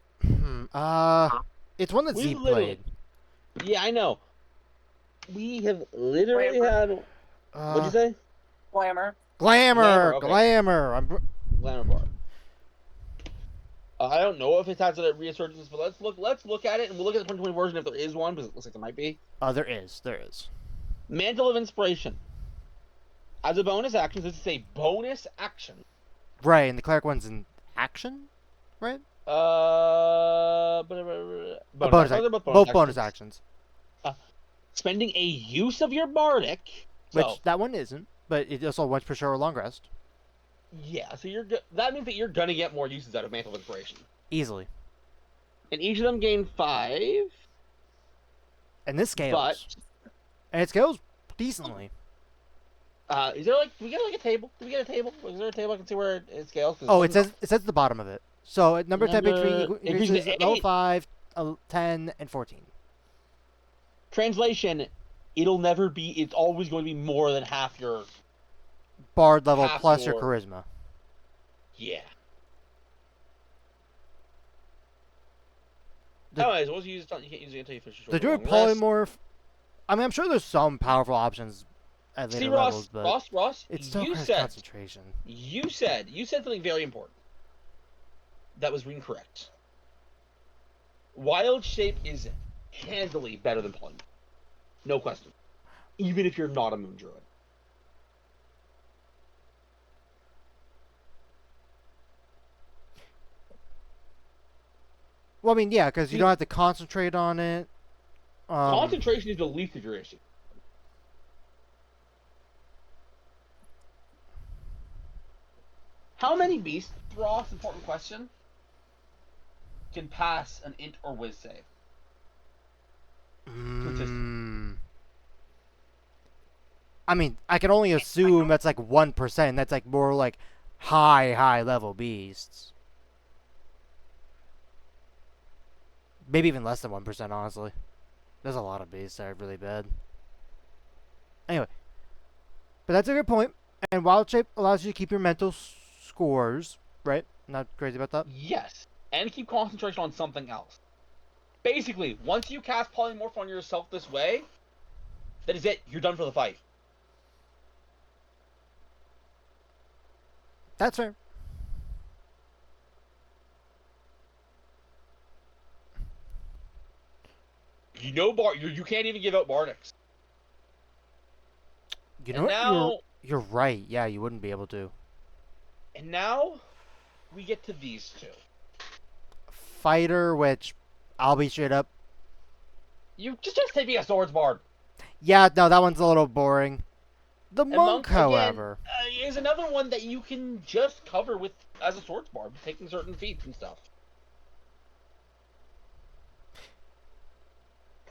It's one that We Z literally- played. Yeah, I know. We have literally Wait, had. What'd you say? Glamour. Glamour, okay. glamour. Glamour Bar. I don't know if it has a resurgence, but let's look at it, and we'll look at the 2020 version if there is one, because it looks like there might be. There is. Mantle of Inspiration. As a bonus action, this is a bonus action. Right, and the cleric one's an action, right? Bonus Bonus actions. both bonus actions. Spending a use of your bardic. Which So, that one isn't, but it also once per show or long rest. yeah, so that means that you're gonna get more uses out of Mantle of Inspiration. Easily. And each of them gain 5. And this scales. But And it scales decently. is there do we get a table? Do we get a table? Is there a table I can see where it scales? 'Cause Oh, it doesn't- says at the bottom of it. So at number 10 Number- page increases increases to level 8. 5, 10, and 14. Translation: it's always going to be more than half your. Bard level Half plus your your- charisma. Yeah. The- Anyways, once you use it, you can't use it until you finish your The short Druid long rest. Polymorph. I mean, I'm sure there's some powerful options at See, later levels, but Ross, it still you has said concentration. you said something very important. That was incorrect. Wild shape is handily better than polymorph. No question. Even if you're not a moon druid. Well, I mean, yeah, because you See- don't have to concentrate on it. Concentration is the least of your issue. How many beasts, Ross, important question, can pass an int or whiz save? Mm. I mean, I can only assume that's like 1%. That's like more like high level beasts. Maybe even less than 1%, honestly. There's a lot of beasts that are really bad. Anyway. But that's a good point. And Wild Shape allows you to keep your mental scores, right? Not crazy about that? Yes, and keep concentration on something else. Basically, once you cast Polymorph on yourself this way, that is it. You're done for the fight. That's fair. You know, you can't even give out Bardics. You know And what? now, You're right. Yeah, you wouldn't be able to. and now, we get to these two. Fighter, which I'll be straight up. You just take me a Swords Bard. Yeah, no, that one's a little boring. The And monk, again, however. is another one that you can just cover with as a Swords Bard, taking certain feats and stuff.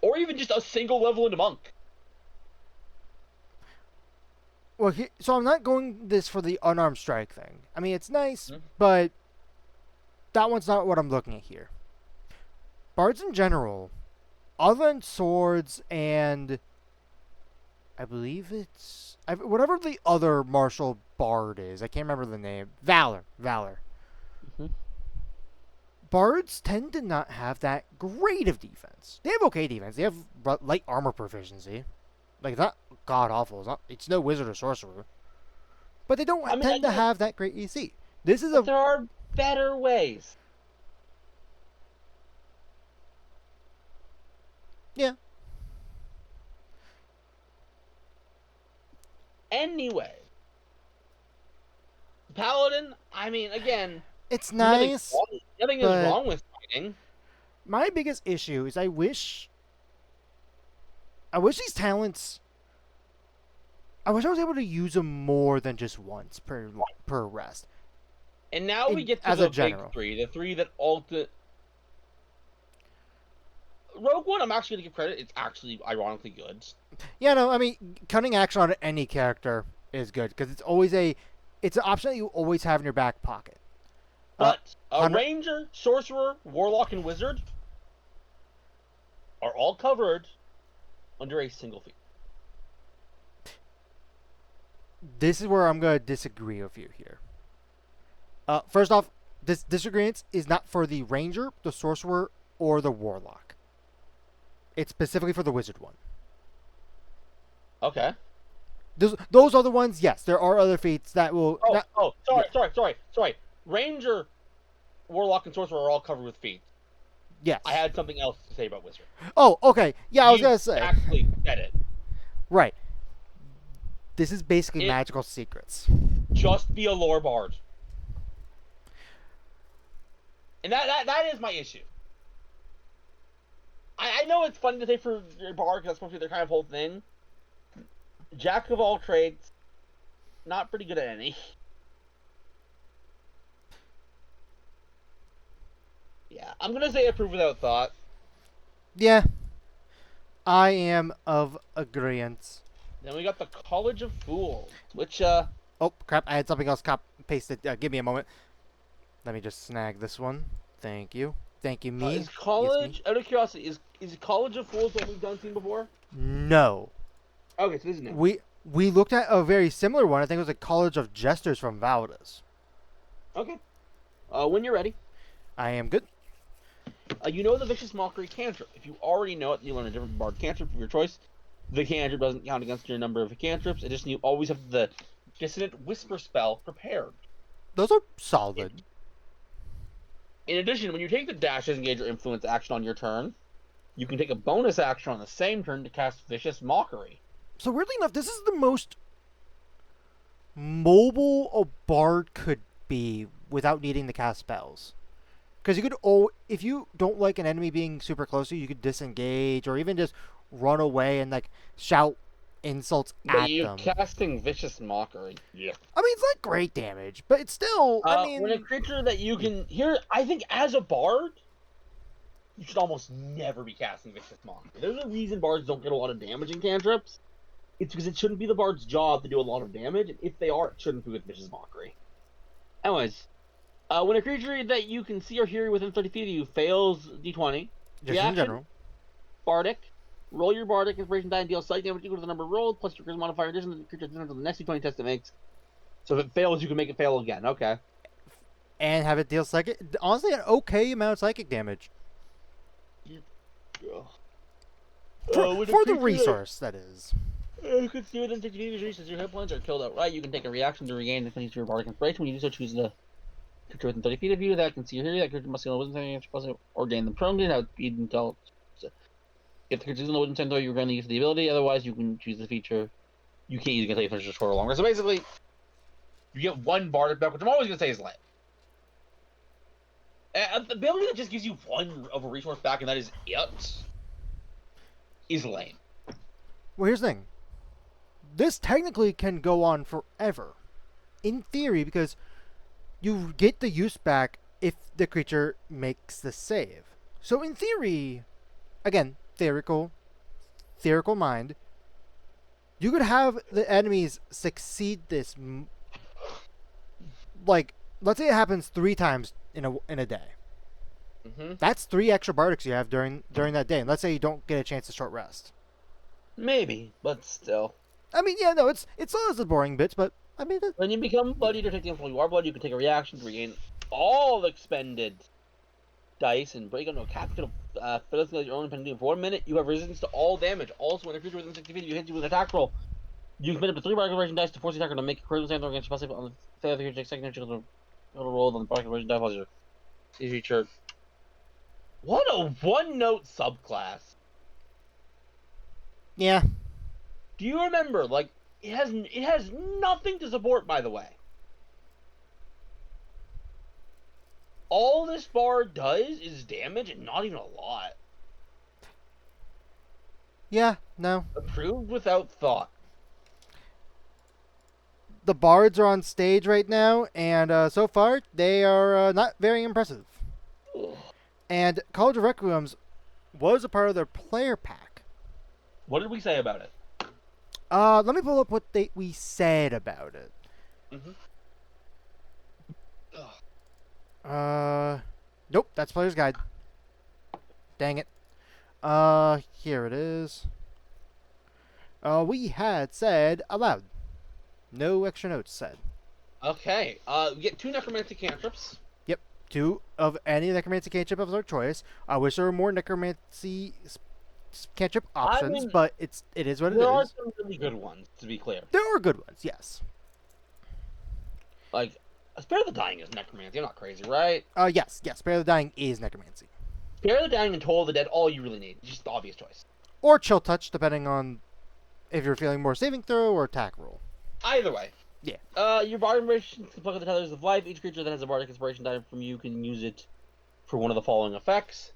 Or even just a single level into monk. Well, so I'm not going this for the unarmed strike thing. I mean, it's nice, Mhm. but that one's not what I'm looking at here. Bards in general, other than swords and I believe it's whatever the other martial bard is. I can't remember the name. Valor. Mhm. Bards tend to not have that great of defense. They have okay defense. They have light armor proficiency. Like, it's not god awful. It's no wizard or sorcerer. But they don't I mean, tend to I know. have that great EC. This is But there are better ways. Yeah. Anyway. Paladin, I mean, again, It's nothing nice. nothing but- is wrong with fighting. My biggest issue is I wish these talents. I wish I was able to use them more than just once per rest. And now we get to as the a general. big three, the three that Rogue One, I'm actually going to give credit. It's actually ironically good. Yeah, no, I mean, cutting action on any character is good because it's an option that you always have in your back pocket. But a 100 ranger, sorcerer, warlock, and wizard are all covered under a single feat. This is where I'm going to disagree with you here. First off, this disagreement is not for the ranger, the sorcerer, or the warlock. It's specifically for the wizard one. Okay. Those other ones, yes, there are other feats that will. Sorry. Ranger, warlock, and sorcerer are all covered with feats. Yes. I had something else to say about wizard. Oh, okay. Yeah, I was You gonna say. actually said it. Right. This is basically It- magical secrets. Just be a lore bard. And that is my issue. I know it's funny to say for your bard, because that's supposed to be their kind of whole thing. Jack of all trades, not pretty good at any. Yeah, I'm gonna say approve without thought. Yeah. I am of agreement. Then we got the College of Fools, which Oh, crap. I had something else pasted. Give me a moment. Let me just snag this one. Thank you. Thank you, me. is Yes, college. me. Out of curiosity, is College of Fools what we've seen before? No. Okay, so this is new. We looked at a very similar one. I think it was a College of Jesters from Valdez. Okay. When you're ready. I am good. You know the Vicious Mockery cantrip. If you already know it, you learn a different bard cantrip of your choice. The cantrip doesn't count against your number of cantrips. Additionally, you always have the Dissonant Whisper spell prepared. Those are solid. In addition, when you take the dash, disengage, or influence action on your turn, you can take a bonus action on the same turn to cast Vicious Mockery. So weirdly enough, this is the most mobile a bard could be without needing to cast spells. Because you could, if you don't like an enemy being super close to you, you could disengage or even just run away and like shout insults But at you're them. casting Vicious Mockery. Yeah. I mean, it's not great damage, but it's still. I mean, When a creature that you can here, I think as a bard, you should almost never be casting Vicious Mockery. There's a reason bards don't get a lot of damage in cantrips. It's because it shouldn't be the bard's job to do a lot of damage, and if they are, it shouldn't be with Vicious Mockery. Anyways, when a creature that you can see or hear within 30 feet of you fails D20, just in reaction, general. Bardic, roll your Bardic inspiration die and deal psychic damage equal to the number rolled plus your charisma modifier. In addition to the creature's until the next D20 test it makes. So if it fails, you can make it fail again. Okay. And have it deal psychic. Honestly, an okay amount of psychic damage for the resource. That is. You can see within 60 feet of you since your hit points are killed outright. You can take a reaction to regain the finish of your Bardic inspiration. When you do so, choose the creature within 30 feet of you that can see or hear you. That creature must see on the wisdom saving plus or gain the prone to have speed until. If the creature is in the wisdom saving throw, you're going to use the ability. Otherwise, you can choose the feature. You can't use it until you finish the score longer. So basically, you get one Bardic back, which I'm always going to say is lame. The ability that just gives you one of a resource back and that is it is lame. Well, here's the thing. This technically can go on forever, in theory, because you get the use back if the creature makes the save. So in theory, again, theoretical mind, you could have the enemies succeed this. Like, let's say it happens 3 times in a day. Mm-hmm. That's 3 extra bardics you have during that day. And let's say you don't get a chance to short rest. Maybe, but still. I mean, yeah, no, it's not as the boring bits, but I mean, When you become Blood Eater, take the influence you are Blood, you can take a reaction to regain all expended dice and break into a capital fiddles your own penalty. For 1 minute, you have resistance to all damage. Also, when a creature within 60 feet of you hits you with an attack roll, you can spend up to 3 Bardic Conversion dice to force the attacker to make a critical save against your passive on the fail of the creature. Second creature will roll on the Bardic Conversion die plus your creature. What a one-note subclass. yeah. Do you remember? Like, it has nothing to support, by the way. All this bard does is damage, and not even a lot. Yeah, no. Approved without thought. The bards are on stage right now, and so far, they are not very impressive. Ugh. And College of Requiems was a part of their player pack. What did we say about it? Let me pull up what we said about it. Mm-hmm. Nope, that's Player's Guide. Dang it. Here it is. We had said aloud. No extra notes said. Okay, we get 2 Necromancy cantrips. 2 of any necromancy cantrip of our choice. I wish there were more necromancy cantrip options, mean, but it is what it There are is. some really good ones, to be clear. There are good ones, yes. Like, Spare the Dying is Necromancy, I'm not crazy, right? Yes, Spare the Dying is necromancy. Spare the Dying and Toll of the Dead, all you really need. Just the obvious choice. Or Chill Touch, depending on if you're feeling more saving throw or attack roll. Either way. Yeah. Your Bardic Inspiration can plug with the Tethers of Life. Each creature that has a Bardic Inspiration die from you can use it for one of the following effects.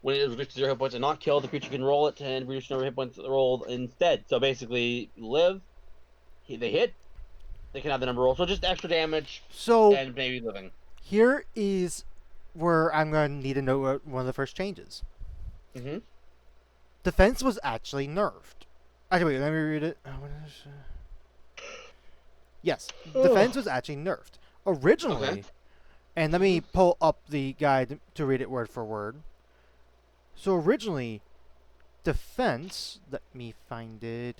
When it is reduced to 0 hit points and not killed, the creature can roll it and reduce the number of hit points rolled instead. So basically, live, they hit, they can have the number roll. So just extra damage So and maybe living. here is where I'm going to need to note one of the first changes. Mm-hmm. Defense was actually nerfed. Actually, wait, let me read it. Yes, defense was actually nerfed. Originally, Okay. and let me pull up the guide to read it word for word. So originally, defense, let me find it.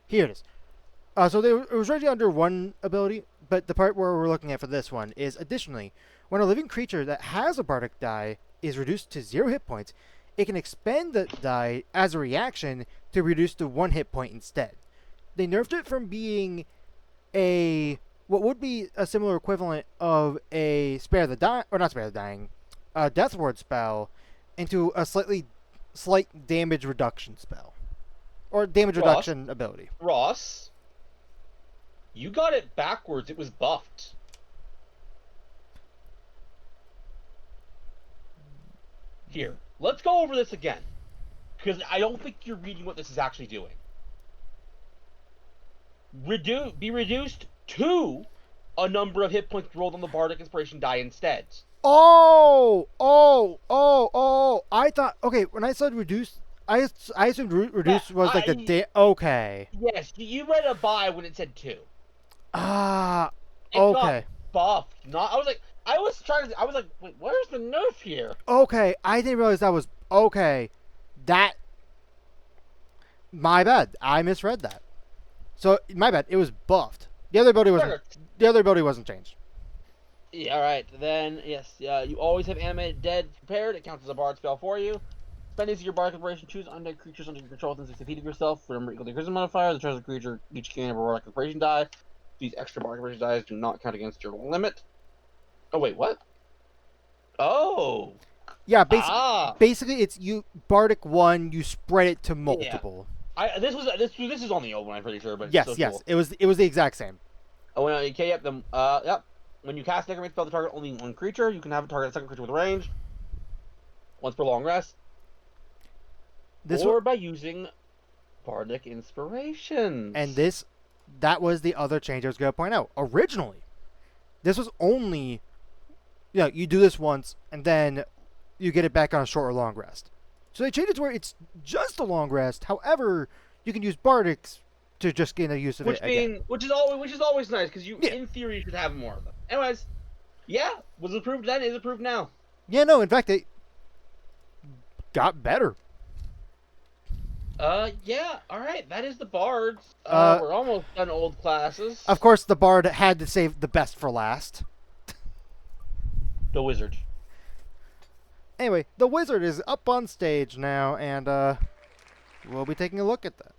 Here it is. So it was already under one ability, but the part where we're looking at for this one is additionally, when a living creature that has a bardic die is reduced to 0 hit points, it can expend the die as a reaction to reduce to 1 hit point instead. They nerfed it from being what would be a similar equivalent of a spare the dying, or not spare the dying, death ward spell, into a slight damage reduction spell, or damage Ross? reduction ability. Ross, you got it backwards. It was buffed. Here, let's go over this again, because I don't think you're reading what this is actually doing. Be reduced to a number of hit points rolled on the Bardic Inspiration die instead. Oh! I thought, okay, when I said reduce, I assumed reduce was like okay. Yes, you read a buy when it said 2. Ah, It okay. got buffed. I was like, wait, where's the nerf here? Okay, I didn't realize that was, okay. My bad, I misread that. So, my bad, it was buffed. The other ability wasn't changed. Yeah, alright, then, yes, you always have Animated Dead prepared. It counts as a bard spell for you. Spending your Bardic Inspiration, choose undead creatures under your control within 60 feet of yourself. Remember, equal to your charisma modifier. The treasure creature each can have a Bardic Inspiration die. These extra Bardic Inspiration dies do not count against your limit. Oh, wait, what? Oh! Yeah, basically it's you Bardic 1, you spread it to multiple. This is on the old one, I'm pretty sure, but Yes, it's so yes, cool. it was the exact same. Oh, okay, yep. Yep. When you cast Necromancy spell, the target only one creature. You can have it target a second creature with range. Once per long rest. By using Bardic Inspiration. And that was the other change I was going to point out. Originally, this was only, you do this once, and then you get it back on a short or long rest. So they changed it to where it's just a long rest. However, you can use Bardics to just get a use of it again. Which is always nice, because in theory, you should have more of them. Anyways, yeah, was approved then, is approved now. Yeah, no, in fact, it got better. Yeah, alright, that is the bards. We're almost done old classes. Of course, the bard had to save the best for last. The wizard. Anyway, the wizard is up on stage now, and we'll be taking a look at that.